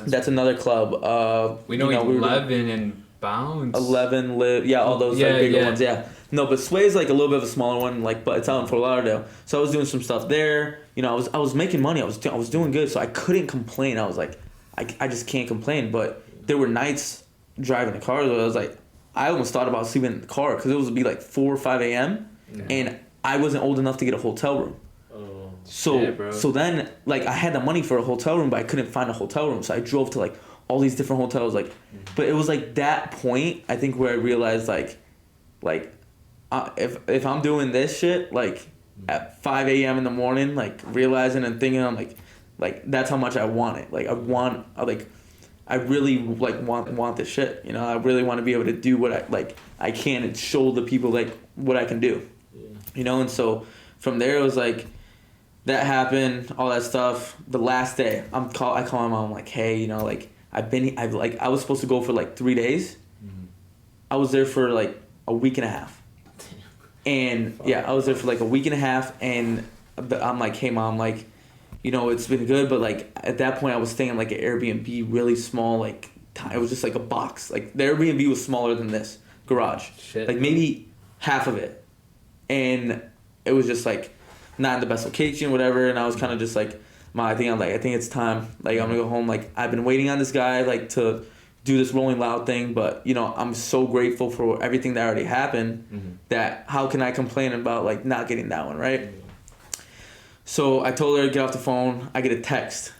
That's another club. We know 11 and Bounce. 11 Live, yeah, all those like bigger ones, yeah. No, but Sway is like a little bit of a smaller one, like, but it's out in Fort Lauderdale. So I was doing some stuff there. You know, I was making money. I was doing good, so I couldn't complain. I was like, I just can't complain. But there were nights driving the car where I was like, I almost thought about sleeping in the car, because it was be like 4 or 5 a.m. And I wasn't old enough to get a hotel room. Oh, so then like I had the money for a hotel room, but I couldn't find a hotel room. So I drove to like all these different hotels, like, but it was like that point, I think, where I realized like if I'm doing this shit like at 5 a.m. in the morning, like realizing and thinking, I'm like that's how much I want it. Like I really like want this shit, you know. I really want to be able to do what I can and show the people like what I can do, you know. And so from there it was like that happened, all that stuff. The last day, I call my mom, like, hey, you know, like I was supposed to go for like 3 days. I was there for like a week and a half, and I was there for like a week and a half, and I'm like, hey mom, like, you know, it's been good, but like at that point I was staying in like an Airbnb, really small, like it was just like a box. Like the Airbnb was smaller than this garage. Shit. Like maybe half of it. And it was just like not in the best location, whatever, and I was kind of just like, I think it's time. Like, I'm gonna go home. Like, I've been waiting on this guy like to do this Rolling Loud thing, but you know, I'm so grateful for everything that already happened, that how can I complain about like not getting that one, right? So I told her to get off the phone. I get a text.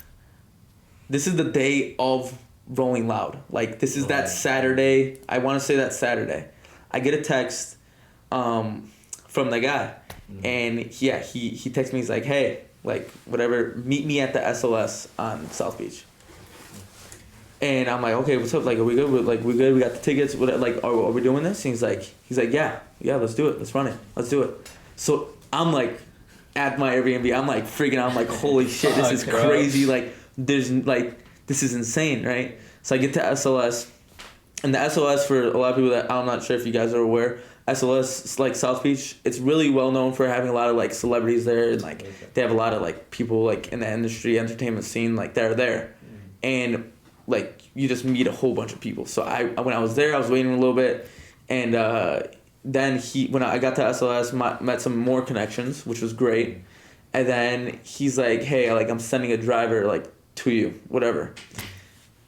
This is the day of Rolling Loud. Like, this is that Saturday. I want to say that Saturday. I get a text from the guy. And he texts me. He's like, hey, like, whatever, meet me at the SOS on South Beach. And I'm like, okay, what's up? Like, are we good? We good? We got the tickets? Like, are we doing this? And he's like, yeah, let's do it. Let's run it. Let's do it. So I'm like, at my Airbnb, I'm like freaking out. I'm like, holy shit, this is crazy. Like, this is insane, right? So I get to SOS, and the SOS, for a lot of people that I'm not sure if you guys are aware, SOS, like South Beach, it's really well known for having a lot of like celebrities there, and like they have a lot of like people like in the industry, entertainment scene, like they're there, and like you just meet a whole bunch of people. So when I was there, I was waiting a little bit, and then when I got to SLS, met some more connections, which was great. And then he's like, hey, like I'm sending a driver like to you, whatever.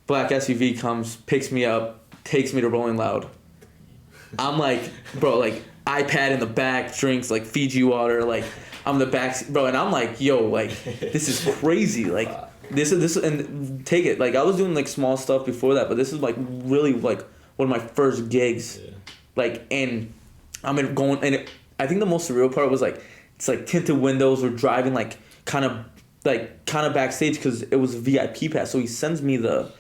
Black SUV comes, picks me up, takes me to Rolling Loud. I'm like, bro, like iPad in the back, drinks like Fiji water, like I'm in the back, bro, and I'm like, yo, like this is crazy, like this and take it, like I was doing like small stuff before that, but this is like really like one of my first gigs, like, and going, and I think the most surreal part was like it's like tinted windows, we're driving like kind of backstage because it was a VIP pass, so he sends me the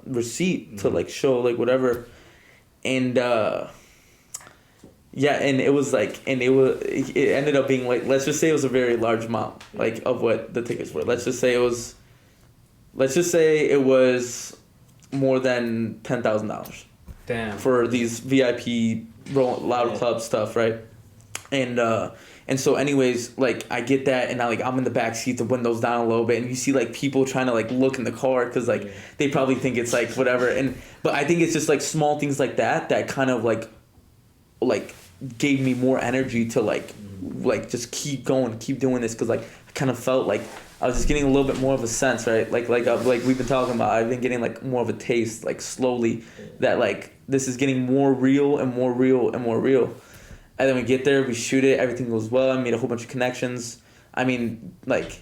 receipt to like show like whatever, and yeah, and it was like, and it ended up being like, let's just say it was a very large amount like of what the tickets were. Let's just say it was more than $10,000. Damn. For these VIP loud club stuff, right? And so anyways, like I get that, and I'm in the back seat, the windows down a little bit, and you see like people trying to like look in the car because like they probably think it's like whatever, but I think it's just like small things like that kind of like gave me more energy to like just keep going, keep doing this, because like I kind of felt like I was just getting a little bit more of a sense, right? Like we've been talking about, I've been getting like more of a taste, like slowly, that like this is getting more real and more real and more real. And then we get there, we shoot it, everything goes well. I made a whole bunch of connections. I mean, like,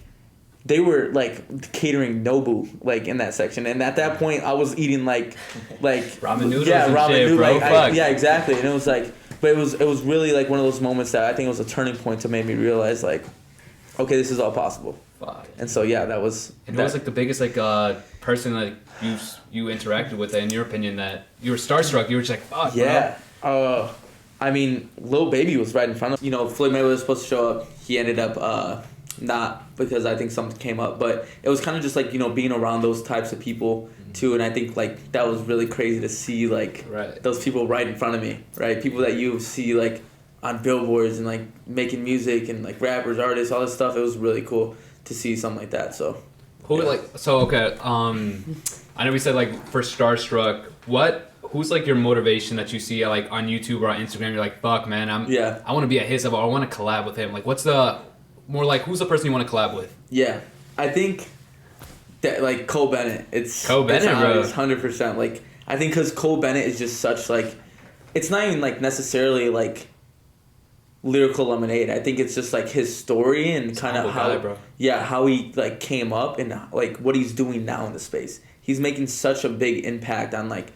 they were like catering Nobu like in that section, and at that point, I was eating like ramen noodles. Yeah, ramen shit, noodles. bro. Yeah, exactly. And it was like, but it was really like one of those moments that I think it was a turning point to make me realize like, okay, this is all possible. Fuck. And so yeah, that was. And who was like the biggest like person like you interacted with that, in your opinion, that you were starstruck? You were just like, fuck. Yeah. I mean, Lil Baby was right in front of, Floyd Mayweather was supposed to show up. He ended up not, because I think something came up. But it was kind of just like, being around those types of people too. And I think like that was really crazy to see like those people right in front of me, right? People that you see like on billboards and like making music and like rappers, artists, all this stuff. It was really cool to see something like that. So. Okay. I know we said like for starstruck, who's like your motivation that you see like on YouTube or on Instagram? You're like, fuck, man, I want to be at his level. I want to collab with him. Like, who's the person you want to collab with? Yeah, I think that like Cole Bennett. It's Cole Bennett, bro. 100%. Like, I think because Cole Bennett is just such like, it's not even like necessarily like lyrical lemonade. I think it's just like his story and kind of how he like came up and like what he's doing now in the space. He's making such a big impact on like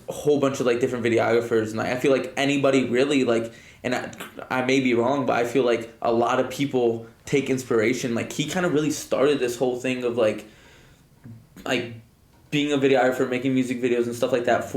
a whole bunch of like different videographers, and I feel like anybody really like, and I may be wrong, but I feel like a lot of people take inspiration. Like he kind of really started this whole thing of like being a videographer, making music videos and stuff like that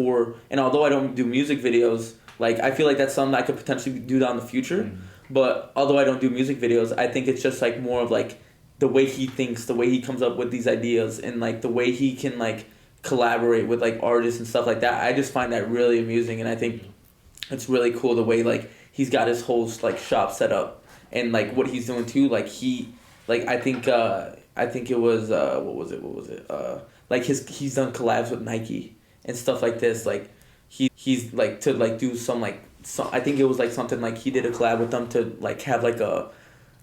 and although I don't do music videos, like I feel like that's something I could potentially do down in the future. But although I don't do music videos, I think it's just like more of like the way he thinks, the way he comes up with these ideas, and like the way he can like collaborate with like artists and stuff like that. I just find that really amusing, and I think it's really cool the way like he's got his whole like shop set up, and like what he's doing too. Like I think it was what was it like he's done collabs with Nike and stuff like this. Like he's like to like do I think it was like something like he did a collab with them to like have like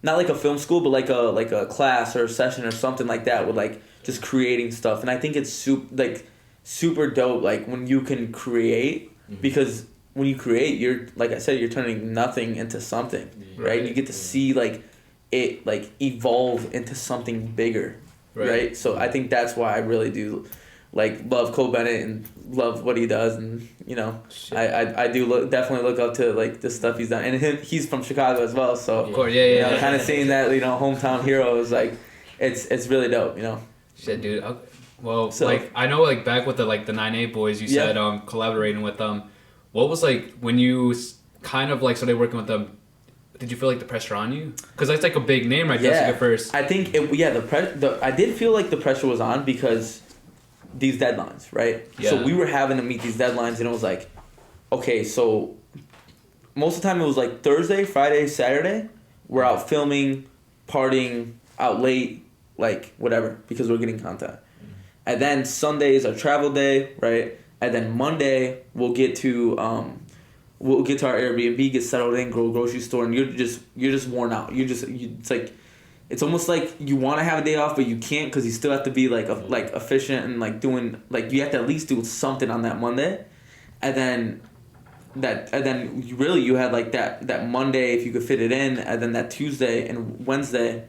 not like a film school, but like a class or a session or something like that with like just creating stuff. And I think it's super dope, like when you can create, because when you create, you're, like I said, you're turning nothing into something, right? You get to see like it like evolve into something bigger, right? So I think that's why I really do like love Cole Bennett and love what he does, and I do definitely look up to like the stuff he's done, and he's from Chicago as well, so of course, kind of seeing that hometown hero is like it's really dope, Shit, dude. Well, so, like I know, like back with the 9/8 boys, you said collaborating with them. What was like when you kind of like started working with them? Did you feel like the pressure on you? Because that's like a big name, right? That's like at first. I think I did feel like the pressure was on because these deadlines, right? Yeah. So we were having to meet these deadlines, and it was like, okay, so most of the time it was like Thursday, Friday, Saturday, we're out filming, partying, out late, like whatever, because we're getting content. And then Sunday is our travel day, right? And then Monday we'll get to we'll get to our Airbnb, get settled in, go grocery store, and you're just worn out. It's like, it's almost like you want to have a day off, but you can't because you still have to be like efficient and like doing like you have to at least do something on that Monday, and then you had like that Monday if you could fit it in, and then that Tuesday and Wednesday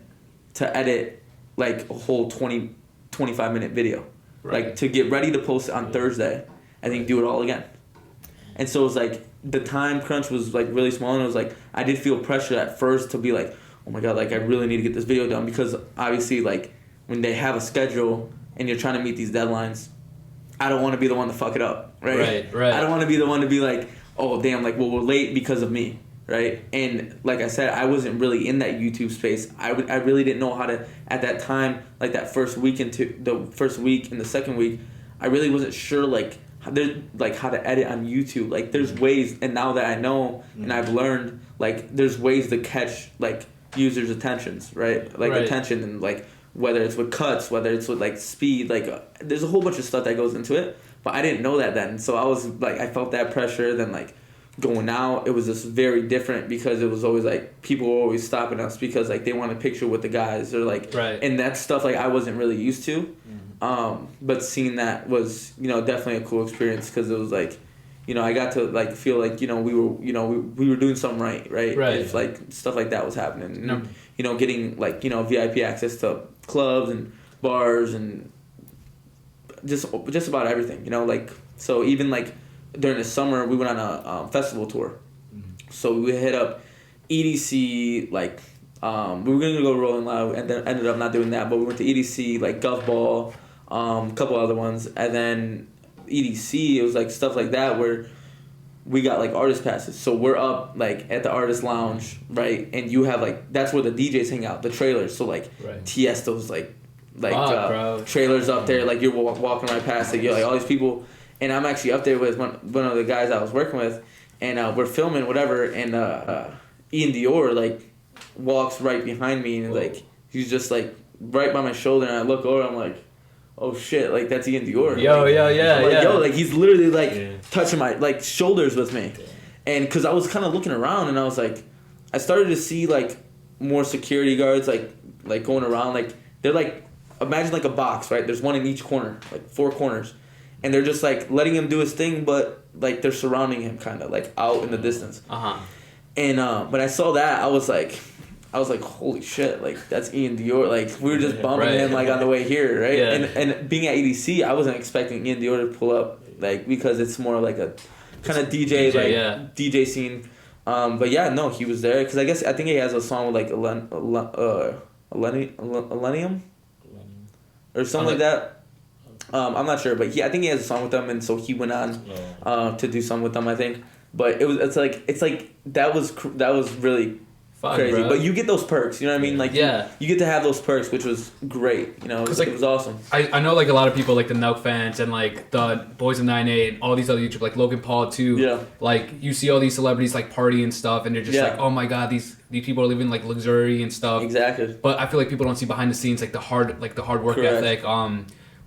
to edit like a whole 25 minute video, like to get ready to post it on Thursday, and then do it all again. And so it was like the time crunch was like really small, and it was like I did feel pressure at first to be like, oh my god, like I really need to get this video done, because obviously like when they have a schedule and you're trying to meet these deadlines, I don't want to be the one to fuck it up, right? I don't want to be the one to be like, oh damn, like well we're late because of me, right? And like I said, I wasn't really in that YouTube space. I really didn't know how to at that time, like that first week into the first week and the second week, I really wasn't sure like how to edit on YouTube. Like there's ways, and now that I know and I've learned, like there's ways to catch like users' attentions, right? Like attention, and like whether it's with cuts, whether it's with like speed, like there's a whole bunch of stuff that goes into it. But I didn't know that then, so I was like, I felt that pressure. Then like going out, it was just very different because it was always like people were always stopping us because like they want a picture with the guys or like, and that stuff like I wasn't really used to. But seeing that was, you know, definitely a cool experience because it was like, you know, I got to like feel like, you know, we were doing something right. If like stuff like that was happening, and, you know, getting like, you know, VIP access to clubs and bars and just about everything, you know, like, so even like during the summer we went on a festival tour, so we hit up EDC, like we were gonna go Rolling Loud and then ended up not doing that, but we went to EDC, like Gov Ball, a couple other ones, and then EDC, it was like stuff like that where we got like artist passes, so we're up like at the artist lounge, right, and you have like that's where the DJs hang out, the trailers, so like Tiesto's like trailers up there, like you're walking right past it, you're like all these people, and I'm actually up there with one of the guys I was working with, and we're filming whatever, and Ian Dior like walks right behind me, and like he's just like right by my shoulder, and I look over, I'm like, oh shit, like that's Ian Dior. Yo, like he's literally like touching my like shoulders with me, and because I was kind of looking around, and I was like, I started to see like more security guards like going around, like they're like, imagine like a box, right? There's one in each corner, like 4 corners, and they're just like letting him do his thing, but like they're surrounding him kind of like out in the distance. And when I saw that, I was like, holy shit, like that's Ian Dior. Like we were just bumping him like on the way here, right? And being at EDC, I wasn't expecting Ian Dior to pull up, like because it's more like a kind of DJ scene. But yeah, no, he was there because I think he has a song with like Millennium or something like that. I'm not sure, but I think he has a song with them, and so he went on to do something with them, I think. But it's like that was really crazy. Bro. But you get those perks, you know what I mean? Like you get to have those perks, which was great. You know, it was awesome. I know like a lot of people like the Nelk fans and like the Boys of 9-8 and all these other YouTubers, like Logan Paul too. Yeah. Like you see all these celebrities like party and stuff, and they're just like, oh my god, these people are living like luxury and stuff. Exactly. But I feel like people don't see behind the scenes like the hard work ethic.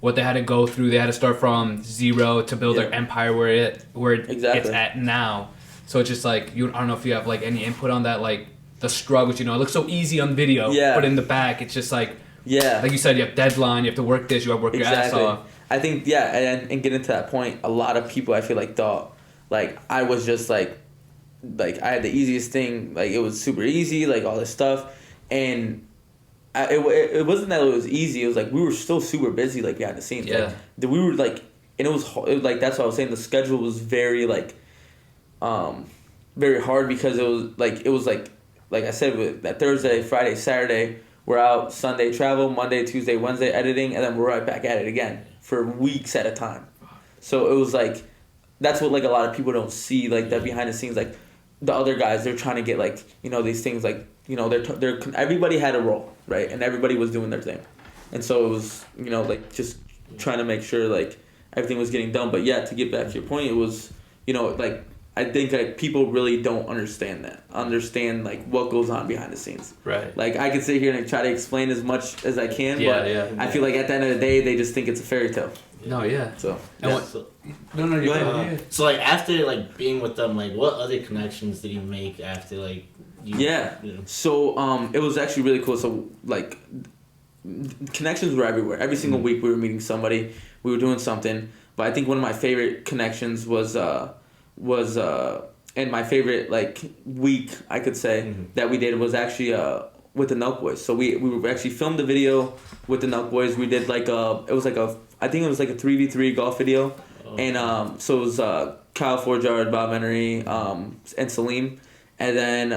What they had to go through. They had to start from zero to build their empire where it's at now. So it's just like I don't know if you have like any input on that, like the struggles. You know, it looks so easy on video, but in the back, it's just like like you said, you have deadline, you have to work this, you have to work your ass off. I think and getting to that point, a lot of people I feel like thought like I was just like I had the easiest thing, like it was super easy, like all this stuff, and. It wasn't that it was easy. It was like we were still super busy, like behind the scenes. Yeah. Like, we were like, and it was like that's what I was saying. The schedule was very like, very hard because it was like I said, with that Thursday, Friday, Saturday we're out, Sunday travel, Monday, Tuesday, Wednesday editing, and then we're right back at it again for weeks at a time. So it was like, that's what like a lot of people don't see, like that behind the scenes, like the other guys, they're trying to get like, you know, these things like, you know, they're everybody had a role, right? And everybody was doing their thing. And so it was, you know, like just trying to make sure like everything was getting done. But yeah, to get back to your point, it was, you know, like I think like people really don't understand like what goes on behind the scenes. Right. Like I can sit here and try to explain as much as I can, but I feel like at the end of the day, they just think it's a fairy tale. No, yeah. So, no, you go ahead. So like after like being with them, like what other connections did you make after like? So it was actually really cool. So like connections were everywhere. Every single week we were meeting somebody. We were doing something. But I think one of my favorite connections was and my favorite like week I could say that we did was actually with the Nelk boys. So we actually filmed a video with the Nelk boys. We did like I think it was like a 3v3 golf video. And so it was Kyle Forjard, Bob Menery, and Salim. And then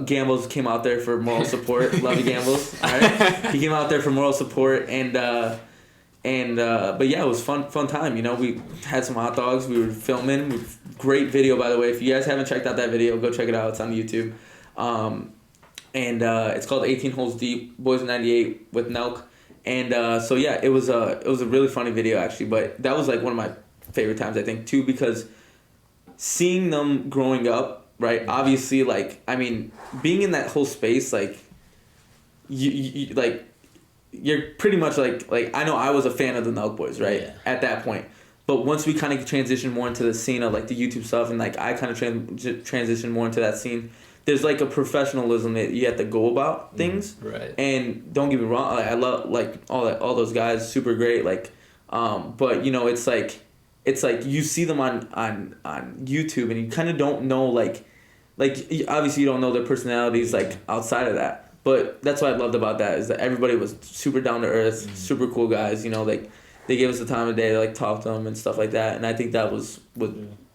Gambles came out there for moral support. Love you, Gambles. All right? He came out there for moral support, but yeah, it was fun time. You know, we had some hot dogs. We were filming. Great video, by the way. If you guys haven't checked out that video, go check it out. It's on YouTube. And it's called 18 Holes Deep, Boys in 98 with Nelk. And so yeah, it was a really funny video actually. But that was like one of my favorite times I think too, because seeing them growing up. Right, obviously, like I mean, being in that whole space, like, you like, you're pretty much like I know I was a fan of the Nelk boys, right? Yeah. At that point, but once we kind of transitioned more into the scene of like the YouTube stuff, and like I kind of transitioned more into that scene, there's like a professionalism that you have to go about things, right? And don't get me wrong, like, I love like all those guys, super great, like, but you know, it's like you see them on YouTube and you kind of don't know like obviously you don't know their personalities like outside of that, but that's what I loved about that is that everybody was super down to earth, super cool guys, you know, like they gave us the time of day to like talk to them and stuff like that, and I think that was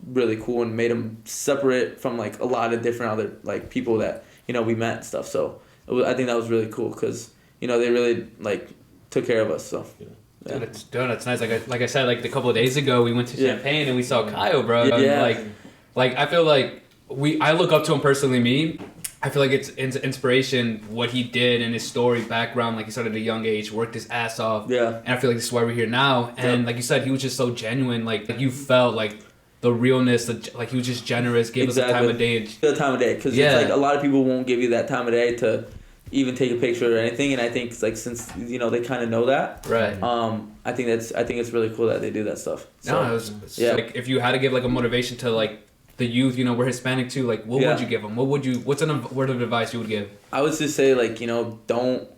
really cool and made them separate from like a lot of different other like people that, you know, we met and stuff. So I think that was really cool because, you know, they really like took care of us. So yeah. Dude, it's nice. Like I said, like a couple of days ago, we went to Champaign and we saw Kyle, bro. Yeah. Like I feel like I look up to him personally. I feel like it's inspiration what he did and his story background. Like he started at a young age, worked his ass off. Yeah. And I feel like this is why we're here now. And like you said, he was just so genuine. Like you felt like the realness. Like he was just generous. Gave us the time of day. The time of day, because it's like a lot of people won't give you that time of day to even take a picture or anything, and I think it's like since you know they kind of know that, right? I think it's really cool that they do that stuff. So, no, it's like if you had to give like a motivation to like the youth, you know, we're Hispanic too. Like, what would you give them? What's a word of advice you would give? I would just say like, you know, don't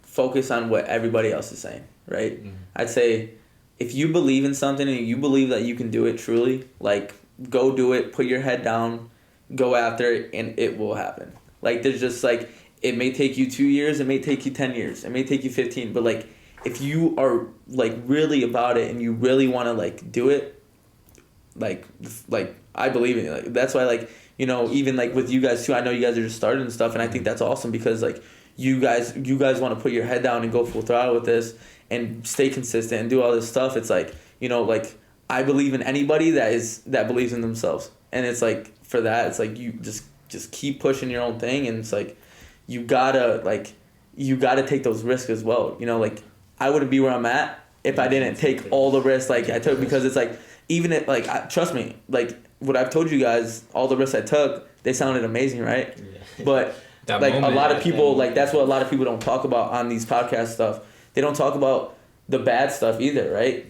focus on what everybody else is saying, right? Mm-hmm. I'd say if you believe in something and you believe that you can do it truly, like go do it. Put your head down, go after it, and it will happen. Like there's just like. It may take you 2 years, it may take you 10 years, it may take you 15, but like if you are like really about it and you really want to like do it, like I believe in it. Like that's why like, you know, even like with you guys too, I know you guys are just starting and stuff, and I think that's awesome because like you guys want to put your head down and go full throttle with this and stay consistent and do all this stuff. It's like, you know, like I believe in anybody that believes in themselves, and it's like for that it's like you just keep pushing your own thing, and it's like you gotta take those risks as well. You know, like I wouldn't be where I'm at if I didn't take all the risks like I took, because it's like even it like trust me, like what I've told you guys, all the risks I took, they sounded amazing, right? Yeah. But like a lot of people like that's what a lot of people don't talk about on these podcast stuff. They don't talk about the bad stuff either, right?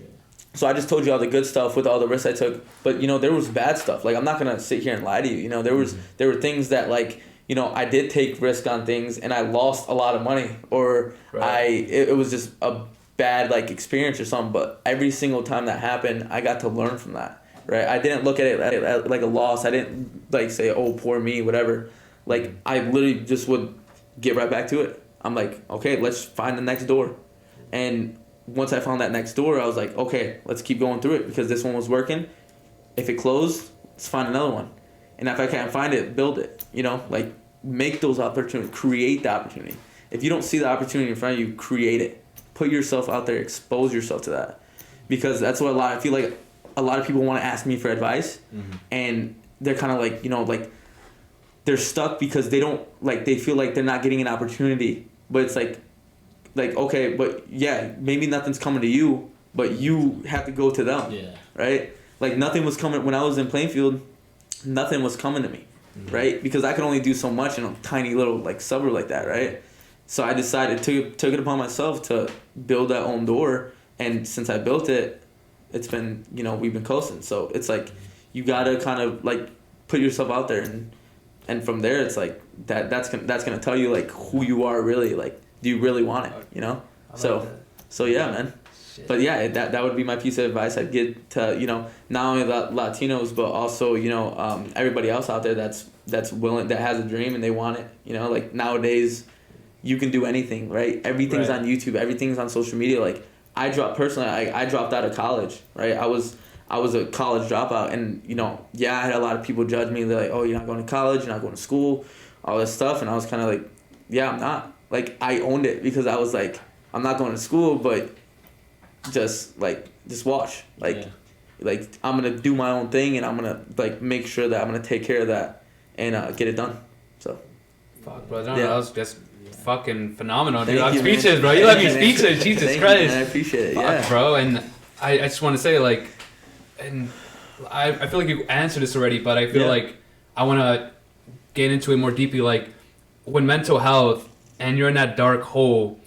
So I just told you all the good stuff with all the risks I took, but you know there was bad stuff. Like I'm not gonna sit here and lie to you. You know there were things that like. You know, I did take risk on things and I lost a lot of money, or it was just a bad like experience or something. But every single time that happened, I got to learn from that, right? I didn't look at it like a loss. I didn't like say, oh, poor me, whatever. Like I literally just would get right back to it. I'm like, okay, let's find the next door. And once I found that next door, I was like, okay, let's keep going through it because this one was working. If it closed, let's find another one. And if I can't find it, build it, you know, like make those opportunities, create the opportunity. If you don't see the opportunity in front of you, create it. Put yourself out there, expose yourself to that. Because that's what I feel like a lot of people want to ask me for advice, and they're kind of like, you know, like they're stuck because they don't, like they feel like they're not getting an opportunity. But it's like, okay, but yeah, maybe nothing's coming to you, but you have to go to them, right? Like nothing was coming, when I was in Plainfield, nothing was coming to me, right? Because I could only do so much in a tiny little like suburb like that, right? So I decided took it upon myself to build that own door And since I built it, it's been, we've been coasting. So it's like, you gotta kind of like put yourself out there, and from there it's like that's gonna tell you like who you are really, like, do you really want it, So yeah, man. Shit. But yeah, that would be my piece of advice I'd give to, not only the Latinos, but also, everybody else out there that's willing, that has a dream and they want it, like nowadays you can do anything, right? Everything's on YouTube, everything's on social media. Like I dropped out of college, right? I was a college dropout, and I had a lot of people judge me. They're like, oh, you're not going to college, you're not going to school, all this stuff. And I was kind of like, yeah, I'm not. Like I owned it, because I was like, I'm not going to school, but just watch. Like I'm going to do my own thing, and I'm going to like make sure that I'm going to take care of that and get it done. So. Fuck, bro. That was just fucking phenomenal, dude. I'm speechless, bro. You left me speechless. Jesus Christ. You, man. I appreciate it. Fuck, bro. And I just want to say, like, and I feel like you answered this already, but I feel like I want to get into it more deeply. Like, when mental health and you're in that dark hole,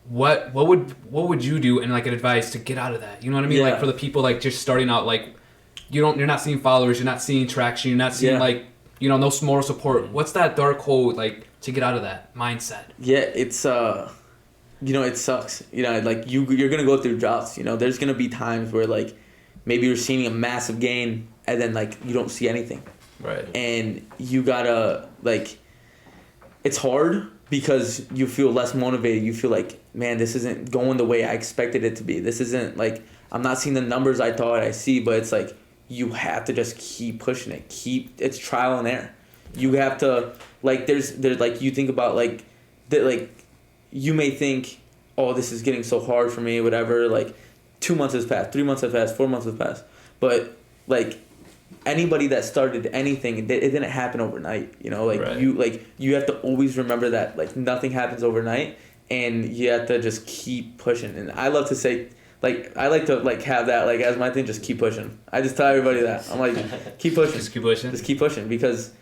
what would you do, and like an advice to get out of that? You know what I mean? Like for the people like just starting out, like you're not seeing followers, you're not seeing traction, you're not seeing like no moral support. What's that dark hole like to get out of that mindset? Yeah, it's it sucks. Like you're gonna go through droughts. There's gonna be times where like maybe you're seeing a massive gain and then like you don't see anything. Right. And you gotta like, it's hard because you feel less motivated. You feel like, man, this isn't going the way I expected it to be. This isn't like, I'm not seeing the numbers I thought I see, but it's like, you have to just keep pushing it. It's trial and error. You have to, like, there's like, you think about like, that like, you may think, oh, this is getting so hard for me, whatever, like 2 months has passed, 3 months have passed, 4 months have passed. But like, anybody that started anything, it didn't happen overnight, like right. You have to always remember that like nothing happens overnight, and you have to just keep pushing. And I love to say, like, I like to like have that like as my thing, just keep pushing. I just tell everybody that. I'm like, keep pushing. Just keep pushing. Just keep pushing, because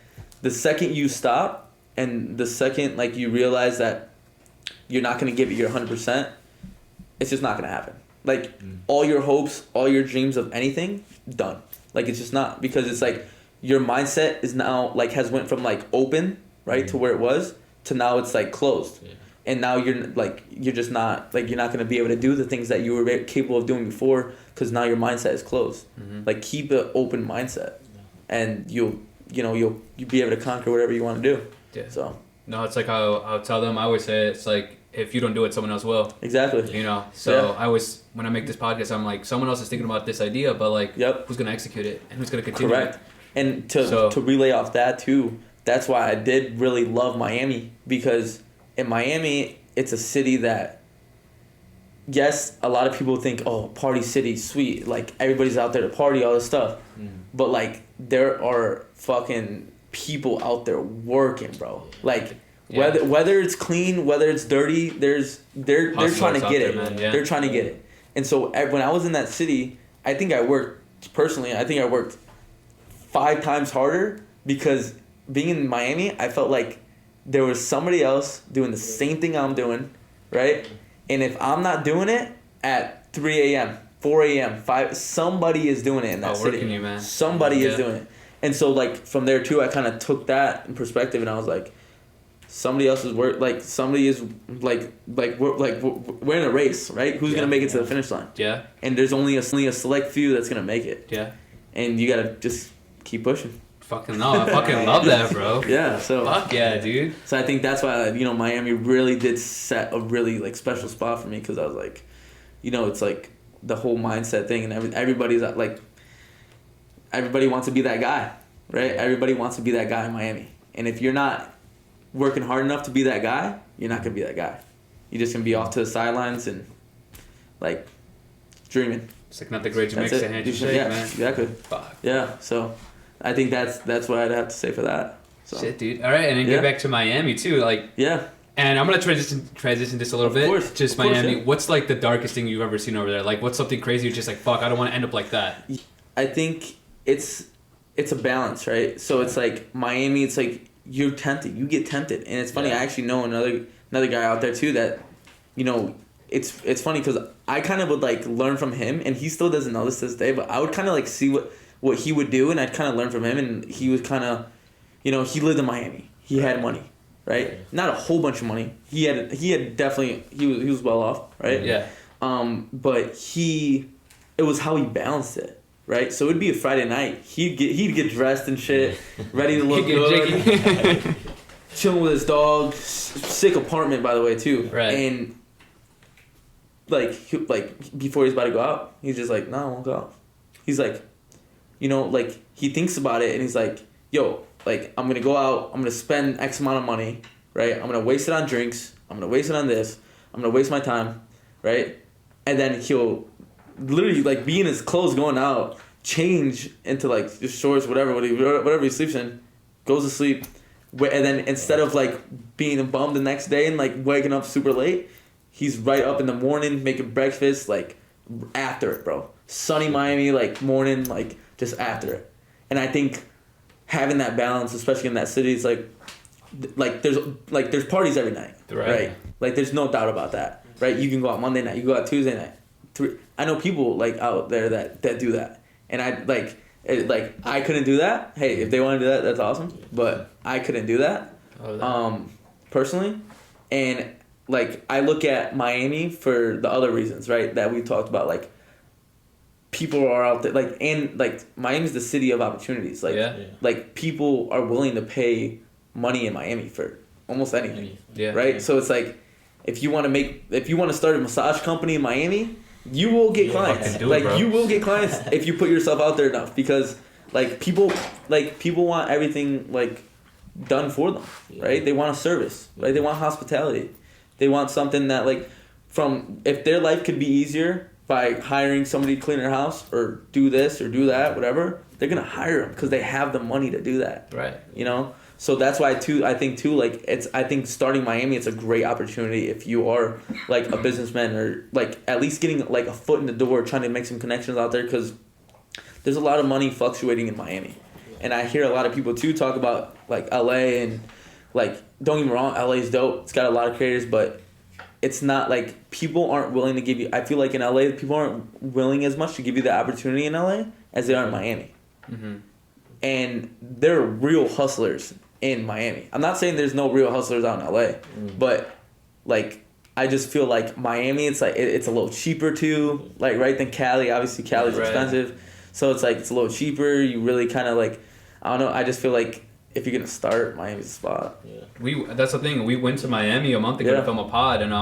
the second you stop and the second like you realize that you're not going to give it your 100%, it's just not going to happen. Like all your hopes, all your dreams of anything, done. Like it's just not, because it's like your mindset is now like has went from like open, right, to where it was, to now it's like closed. Yeah. And now you're just not, like, you're not going to be able to do the things that you were capable of doing before, because now your mindset is closed. Mm-hmm. Like keep an open mindset, and you'll be able to conquer whatever you want to do. Yeah. So. No, it's like I'll tell them, I always say, it's like, if you don't do it, someone else will. Exactly. So I always, when I make this podcast, I'm like, someone else is thinking about this idea, but like, who's going to execute it and who's going to continue? Correct. And to relay off that too, that's why I did really love Miami, because in Miami, it's a city that, yes, a lot of people think, oh, party city, sweet, like everybody's out there to party, all this stuff. But like, there are fucking people out there working, bro. Like, whether it's clean, whether it's dirty, they're trying to get it. Man. Yeah. They're trying to get it. And so when I was in that city, I think I worked 5 times harder, because being in Miami, I felt like there was somebody else doing the same thing I'm doing, right? And if I'm not doing it at 3 a.m., 4 a.m., 5, somebody is doing it in that city. You, man. Somebody is doing it. And so like from there too, I kind of took that in perspective, and I was like, somebody else's work, like somebody is like we're in a race, right? Who's gonna make it to the finish line? Yeah. And there's only a select few that's gonna make it. Yeah. And you gotta just keep pushing. Fucking no, I fucking love that, bro. Yeah. So. Fuck yeah, dude. So I think that's why Miami really did set a really like special spot for me, because I was like, it's like the whole mindset thing, and everybody's like, everybody wants to be that guy, right? Everybody wants to be that guy in Miami, and if you're not working hard enough to be that guy, you're not gonna be that guy. You're just gonna be off to the sidelines and like dreaming. It's like not the grade you mix the hand you shake, man. Exactly. Fuck. Yeah. So I think that's what I'd have to say for that. So. Shit, dude. All right, and then get back to Miami too, like. Yeah. And I'm gonna transition just a little bit. Course, just Miami. Course. What's like the darkest thing you've ever seen over there? Like, what's something crazy you're just like, fuck, I don't want to end up like that. I think it's a balance, right? So it's like Miami. It's like, you're tempted. You get tempted. And it's funny, I actually know another guy out there too that, it's funny because I kind of would like learn from him, and he still doesn't know this to this day, but I would kind of like see what he would do, and I'd kind of learn from him, and he was kind of, he lived in Miami. He had money, right? Not a whole bunch of money. He had definitely, he was well off, right? Yeah. But it was how he balanced it, right? So it'd be a Friday night. He'd get dressed and shit, ready to look good, chilling with his dog. Sick apartment, by the way, too. Right. And like before he's about to go out, he's just like, no, I won't go out. He's like, like he thinks about it, and he's like, yo, like I'm gonna go out, I'm gonna spend X amount of money, right? I'm gonna waste it on drinks. I'm gonna waste it on this. I'm gonna waste my time, right? And then he'll literally like be in his clothes going out, change into like just shorts, whatever he sleeps in, goes to sleep, and then instead of like being bummed the next day and like waking up super late, he's right up in the morning making breakfast, like after it, bro. Sunny Miami, like morning, like just after it. And I think having that balance, especially in that city, is like there's parties every night, right? Like there's no doubt about that, right? You can go out Monday night, you can go out Tuesday night. I know people like out there that do that, and I couldn't do that. Hey, if they want to do that, that's awesome. But I couldn't do that, personally. And like I look at Miami for the other reasons, right? That we talked about, like people are out there, like, and like Miami's the city of opportunities. Like, like people are willing to pay money in Miami for almost anything. Right. So it's like if you want to start a massage company in Miami, you will get clients. You will get clients if you put yourself out there enough, because like people want everything like done for them, right? They want a service, right? They want hospitality. They want something that like if their life could be easier by hiring somebody to clean their house or do this or do that, whatever, they're gonna hire them because they have the money to do that. Right. So that's why I think starting Miami, it's a great opportunity if you are like a businessman or like at least getting like a foot in the door, trying to make some connections out there, because there's a lot of money fluctuating in Miami. And I hear a lot of people too talk about like LA, and like don't get me wrong, LA is dope. It's got a lot of creators, but it's not like people aren't willing to give you. I feel like in LA, people aren't willing as much to give you the opportunity in LA as they are in Miami. Mm-hmm. And there are real hustlers in Miami. I'm not saying there's no real hustlers out in LA, but like I just feel like Miami, it's like it's a little cheaper too, like right than Cali. Obviously, Cali's expensive, so it's like it's a little cheaper. You really kind of like, I don't know. I just feel like if you're gonna start, Miami's the spot. That's the thing. We went to Miami a month ago to film a pod, and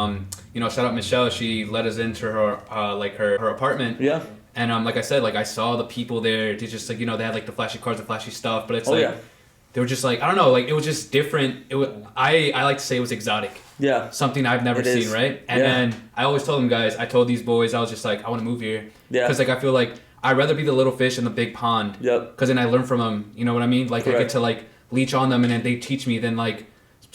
shout out Michelle. She let us into her her apartment. Yeah. And like I said, like I saw the people there. They just like they had like the flashy cars, the flashy stuff, but it's they were just like, I don't know, like it was just different. It was I like to say it was exotic. Yeah. Something I've never seen, right? And then I always told them guys, I told these boys, I was just like, I want to move here. Yeah. Because like I feel like I'd rather be the little fish in the big pond. Yep. Because then I learn from them. You know what I mean? Like I get to like leech on them, and then they teach me. Then like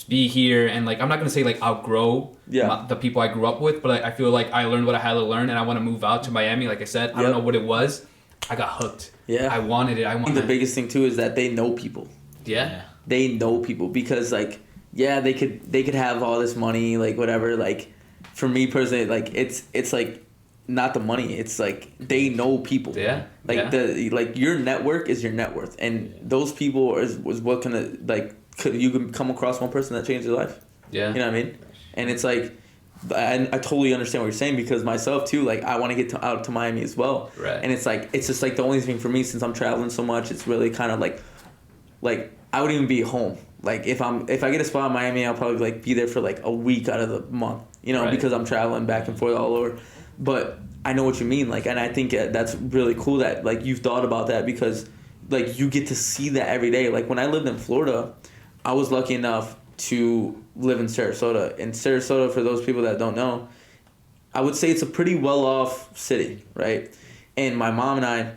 be here, and like I'm not gonna say like outgrow the people I grew up with, but like, I feel like I learned what I had to learn, and I want to move out to Miami. Like I said, I don't know what it was. I got hooked. Yeah. I wanted it. I think the biggest thing too is that they know people. Yeah. They know people, because like they could have all this money, like whatever. Like for me personally, like it's like not the money. It's like they know people. Yeah. Like your network is your net worth, and those people was what kind of like you can come across one person that changed your life. Yeah. You know what I mean? And it's like, I totally understand what you're saying, because myself too, like I want to get out to Miami as well. Right. And it's like it's just like the only thing for me, since I'm traveling so much, it's really kind of like I wouldn't even be home. Like if I get a spot in Miami, I'll probably like be there for like a week out of the month, because I'm traveling back and forth all over. But I know what you mean, like, and I think that's really cool that like you've thought about that, because like you get to see that every day. Like when I lived in Florida, I was lucky enough to live in Sarasota. And Sarasota, for those people that don't know, I would say it's a pretty well-off city, right? And my mom and I,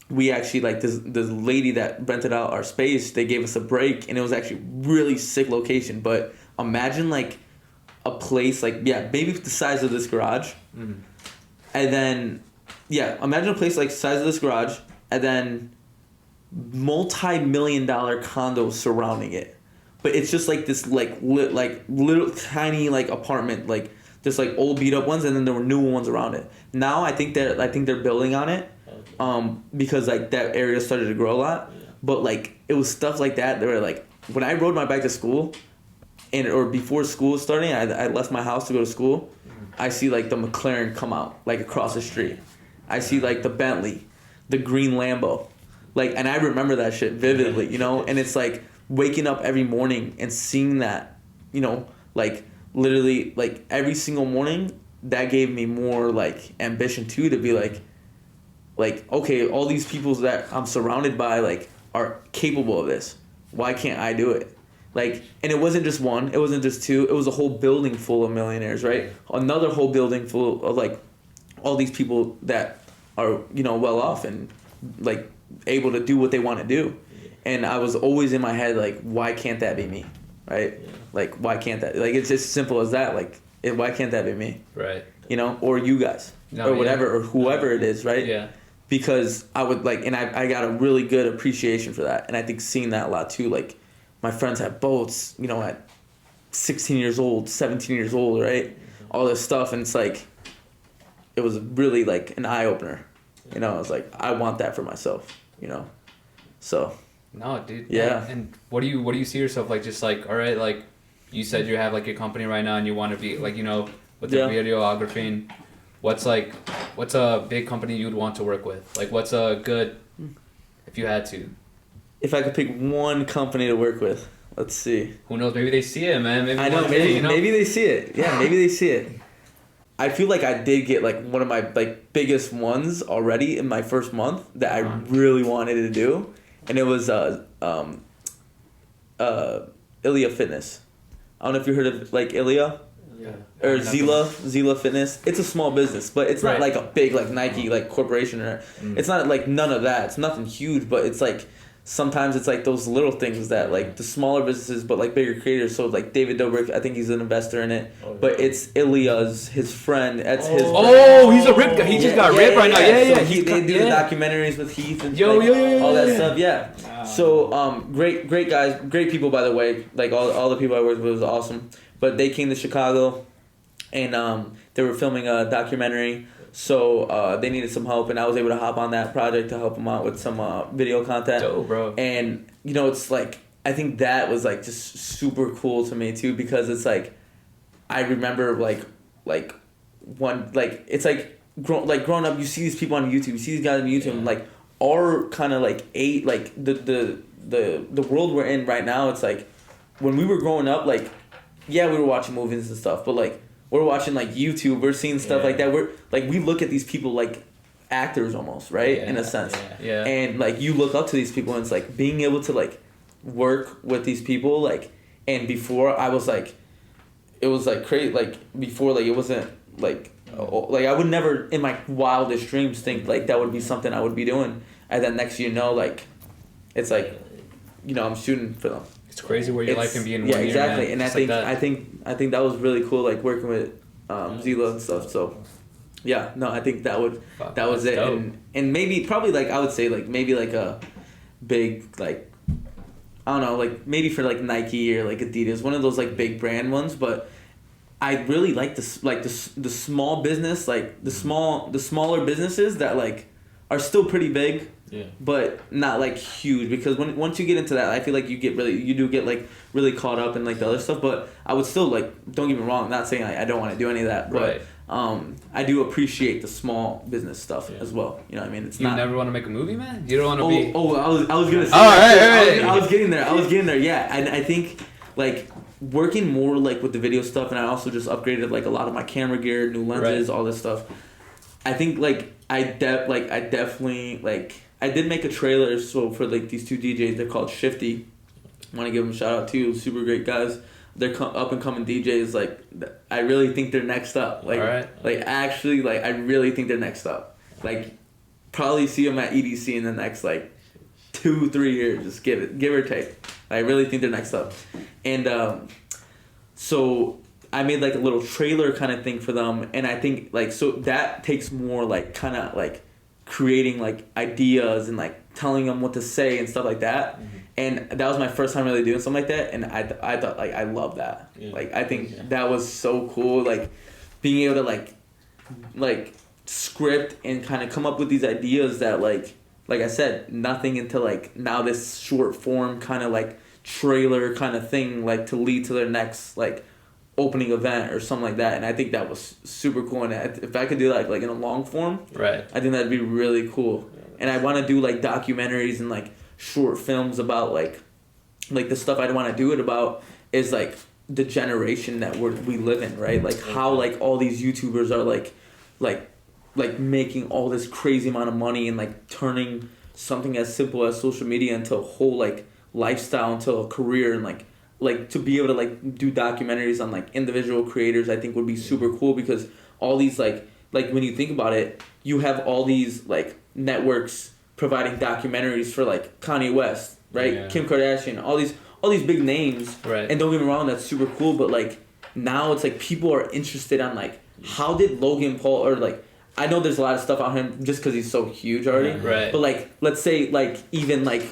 we actually, like, this lady that rented out our space, they gave us a break, and it was actually really sick location. But imagine, like, a place, like, maybe the size of this garage. Mm-hmm. And then, imagine a place like the size of this garage, and then multi-million-dollar condos surrounding it. But it's just like this, like little tiny like apartment. Like just like old beat up ones, and then there were new ones around it. Now I think they're building on it, because like that area started to grow a lot. But like it was stuff like that were like when I rode my bike to school, or before school was starting, I left my house to go to school. I see like the McLaren come out like across the street. I see like the Bentley, the green Lambo, like, and I remember that shit vividly, you know. And it's like waking up every morning and seeing that, you know, like literally like every single morning. That gave me more like ambition too, to be like okay, all these people that I'm surrounded by like are capable of this. Why can't I do it? Like, and it wasn't just one, it wasn't just two, it was a whole building full of millionaires, right? Another whole building full of like all these people that are, you know, well off and like able to do what they want to do. And I was always in my head like, why can't that be me? Right? Like, why can't that? Like, it's just simple as that. Like, why can't that be me? Right. You know, or you guys, or whatever, or whoever it is, right? Yeah. Because I would like, and I got a really good appreciation for that. And I think seeing that a lot too, like my friends had boats, you know, at 16 years old, 17 years old, right? All this stuff. And it's like, it was really like an eye opener, you know. I was like, I want that for myself, you know? So. No, dude. Yeah. And what do you see yourself like, just like, all right, like you said you have like a company right now and you want to be like, you know, with the videography, and what's a big company you'd want to work with? Like, what's a good, if you had to? If I could pick one company to work with, let's see. Who knows? Maybe they see it, man. Maybe I know. Maybe, you know? Maybe they see it. Yeah, maybe they see it. I feel like I did get like one of my like biggest ones already in my first month that I really wanted to do, and it was Ilya Fitness. I don't know if you heard of like Ilya. Yeah. Or Zila Fitness. It's a small business, but it's not like a big like Nike like corporation, or it's not like none of that. It's nothing huge, but it's like sometimes it's like those little things that like the smaller businesses, but like bigger creators. So like David Dobrik, I think he's an investor in it, but it's Ilya's, his friend. That's his. Oh, he's a rip guy. He just got ripped right now. Yeah. So they do the documentaries with Heath and all that stuff. Yeah. So great guys, great people, by the way. Like all the people I worked with was awesome. But they came to Chicago, and they were filming a documentary, so they needed some help, and I was able to hop on that project to help them out with some video content. Dope, bro. And you know, it's like I think that was like just super cool to me too, because it's like I remember like one like it's like growing up, you see these people on YouTube, you see these guys on YouTube, and like our kind of like the world we're in right now. It's like when we were growing up, like. Yeah, we were watching movies and stuff, but like we're watching like YouTube, we're seeing stuff like that. We're like we look at these people like actors almost, right? In a sense. Yeah. And like you look up to these people, and it's like being able to like work with these people, like, and before I was like, it was like crazy. Like before, like it wasn't like I would never in my wildest dreams think like that would be something I would be doing. And then next you know, like it's like, you know, I'm shooting for them. It's crazy where your life can be in 1 year. Yeah, exactly. Man. And I think that was really cool, like working with Zila and stuff. So yeah, no, I think that was it. Dope. And maybe probably like I would say like maybe like a big like I don't know, like maybe for like Nike or like Adidas, one of those like big brand ones. But I really like this like the small business, like the smaller businesses that like are still pretty big. Yeah. But not like huge, because once you get into that, I feel like you do get like really caught up in like the other stuff. But I would still like, don't get me wrong, I'm not saying I don't want to do any of that, but I do appreciate the small business stuff as well. You know what I mean? It's you never want to make a movie, man? You don't want to be. I was gonna say. Right. I was getting there. Yeah, and I think like working more like with the video stuff, and I also just upgraded like a lot of my camera gear, new lenses, all this stuff. I think like I definitely like. I did make a trailer for like these two DJs. They're called Shifty. I want to give them a shout out too. Super great guys. They're up and coming DJs. Like I really think they're next up. Like like actually like I really think they're next up. Like probably see them at EDC in the next like 2-3 years. Just give or take. I really think they're next up. And so I made like a little trailer kind of thing for them. And I think like so that takes more like kind of like creating like ideas and like telling them what to say and stuff like that. And that was my first time really doing something like that, and I thought like I love that. Like I think that was so cool. Like being able to like script and kind of come up with these ideas that like I said, nothing until like now this short form kind of like trailer kind of thing like to lead to their next like opening event or something like that. And I think that was super cool. And if I could do that like in a long form, right, I think that'd be really cool. And I want to do like documentaries and like short films about like the stuff I'd want to do it about is like the generation that we live in, right? Like how like all these YouTubers are like making all this crazy amount of money and like turning something as simple as social media into a whole like lifestyle, into a career, and like to be able to like do documentaries on like individual creators, I think would be super cool, because all these like when you think about it, you have all these like networks providing documentaries for like Kanye West, right? Yeah. Kim Kardashian, all these big names, right? And don't get me wrong, that's super cool, but like now it's like people are interested on like how did Logan Paul, or like I know there's a lot of stuff on him just because he's so huge already, right? But like let's say like even like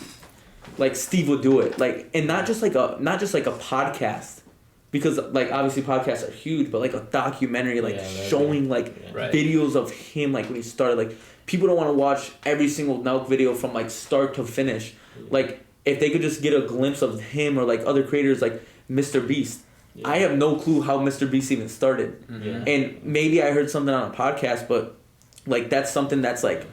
Steve would do it, like, and not just like a podcast, because like obviously podcasts are huge, but like a documentary, like showing like videos of him like when he started. Like people don't want to watch every single Nelk video from like start to finish. Like if they could just get a glimpse of him or like other creators like Mr. Beast. Yeah. I have no clue how Mr. Beast even started. Mm-hmm. And maybe I heard something on a podcast, but like that's something that's like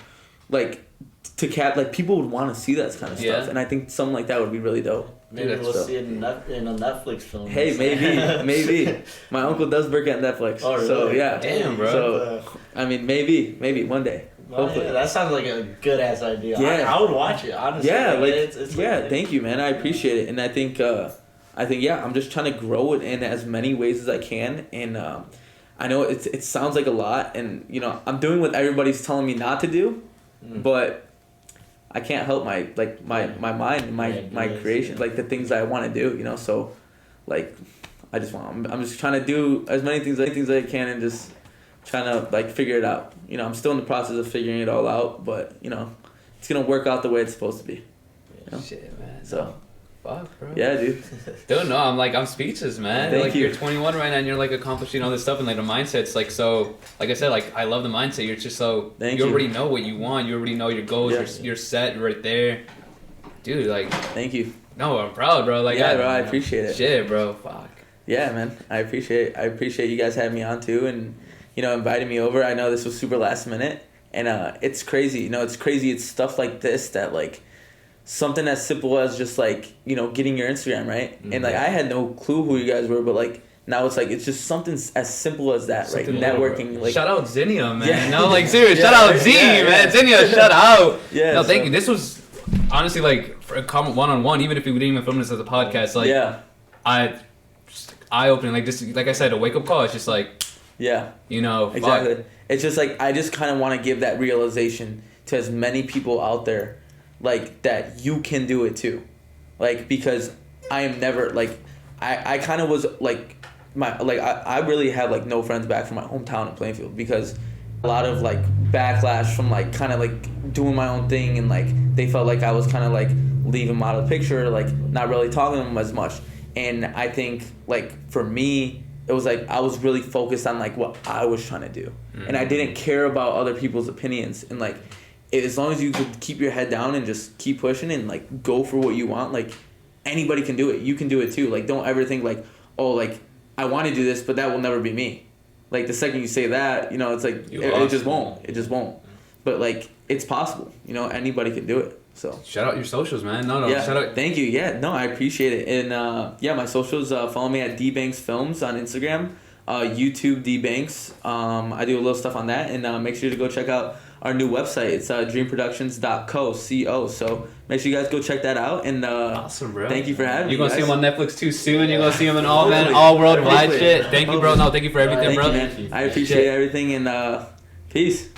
to like people would want to see that kind of stuff, and I think something like that would be really dope. Maybe we'll see it in a Netflix film. Hey, maybe. My uncle does work at Netflix. Oh, really? So yeah. Damn, bro. So I mean, maybe one day. Hopefully. Yeah, that sounds like a good ass idea. Yeah. I would watch it, honestly. Yeah, like it's thank you, man. I appreciate it, and I think I'm just trying to grow it in as many ways as I can, and I know it sounds like a lot, and you know I'm doing what everybody's telling me not to do, but I can't help my mind and my creation, like the things that I want to do, you know. So like I'm just trying to do as many things as I can, and just trying to like figure it out. You know, I'm still in the process of figuring it all out, but you know, it's gonna work out the way it's supposed to be. You know? Shit, man. So. Fuck, bro. Yeah, dude. Don't know. I'm speechless, man. Thank you. You're 21 right now, and you're like accomplishing all this stuff, and like the mindset's like so. Like I said, like I love the mindset. You're just so. You already know what you want. You already know your goals. Yeah. You're set right there, dude. Like. Thank you. No, I'm proud, bro. Like. Yeah, bro. I appreciate it. Shit, bro. Fuck. Yeah, man. I appreciate you guys having me on too, and you know, inviting me over. I know this was super last minute, and it's crazy. You know, it's crazy. It's stuff like this that like. Something as simple as just like, you know, getting your Instagram, right? Mm-hmm. And like I had no clue who you guys were, but like now it's like it's just something as simple as that, right? Networking. Like shout out Zinnia, man. Yeah. No, like serious. Shout out Z, man. Zinnia, shout out. Yeah. No, thank you. This was honestly like for a comment one-on-one, even if we didn't even film this as a podcast, like just eye-opening, like just like I said, a wake-up call. It's just like you know, exactly. Fuck. It's just like I just kind of want to give that realization to as many people out there. Like that you can do it too, like because I am never like I kind of was like I really have like no friends back from my hometown in Plainfield, because a lot of like backlash from like kind of like doing my own thing, and like they felt like I was kind of like leaving them out of the picture, like not really talking to them as much. And I think like for me it was like I was really focused on like what I was trying to do, and I didn't care about other people's opinions, and like as long as you could keep your head down and just keep pushing and like go for what you want, like anybody can do it. You can do it too. Like don't ever think like, oh, like I want to do this, but that will never be me. Like the second you say that, you know, it's like it just won't. It just won't. But like it's possible. You know, anybody can do it. So shout out your socials, man. No, yeah, shout out. Thank you. Yeah, no, I appreciate it. And my socials. Follow me at Dbanks Films on Instagram, YouTube Dbanks. I do a little stuff on that, and make sure to go check out our new website. It's dreamproductions.co. So make sure you guys go check that out. And awesome, bro. Thank you for having me. You're gonna see him on Netflix too soon. You're gonna see him in all worldwide shit. Thank you, bro. No, thank you for everything, bro. I appreciate everything, and peace.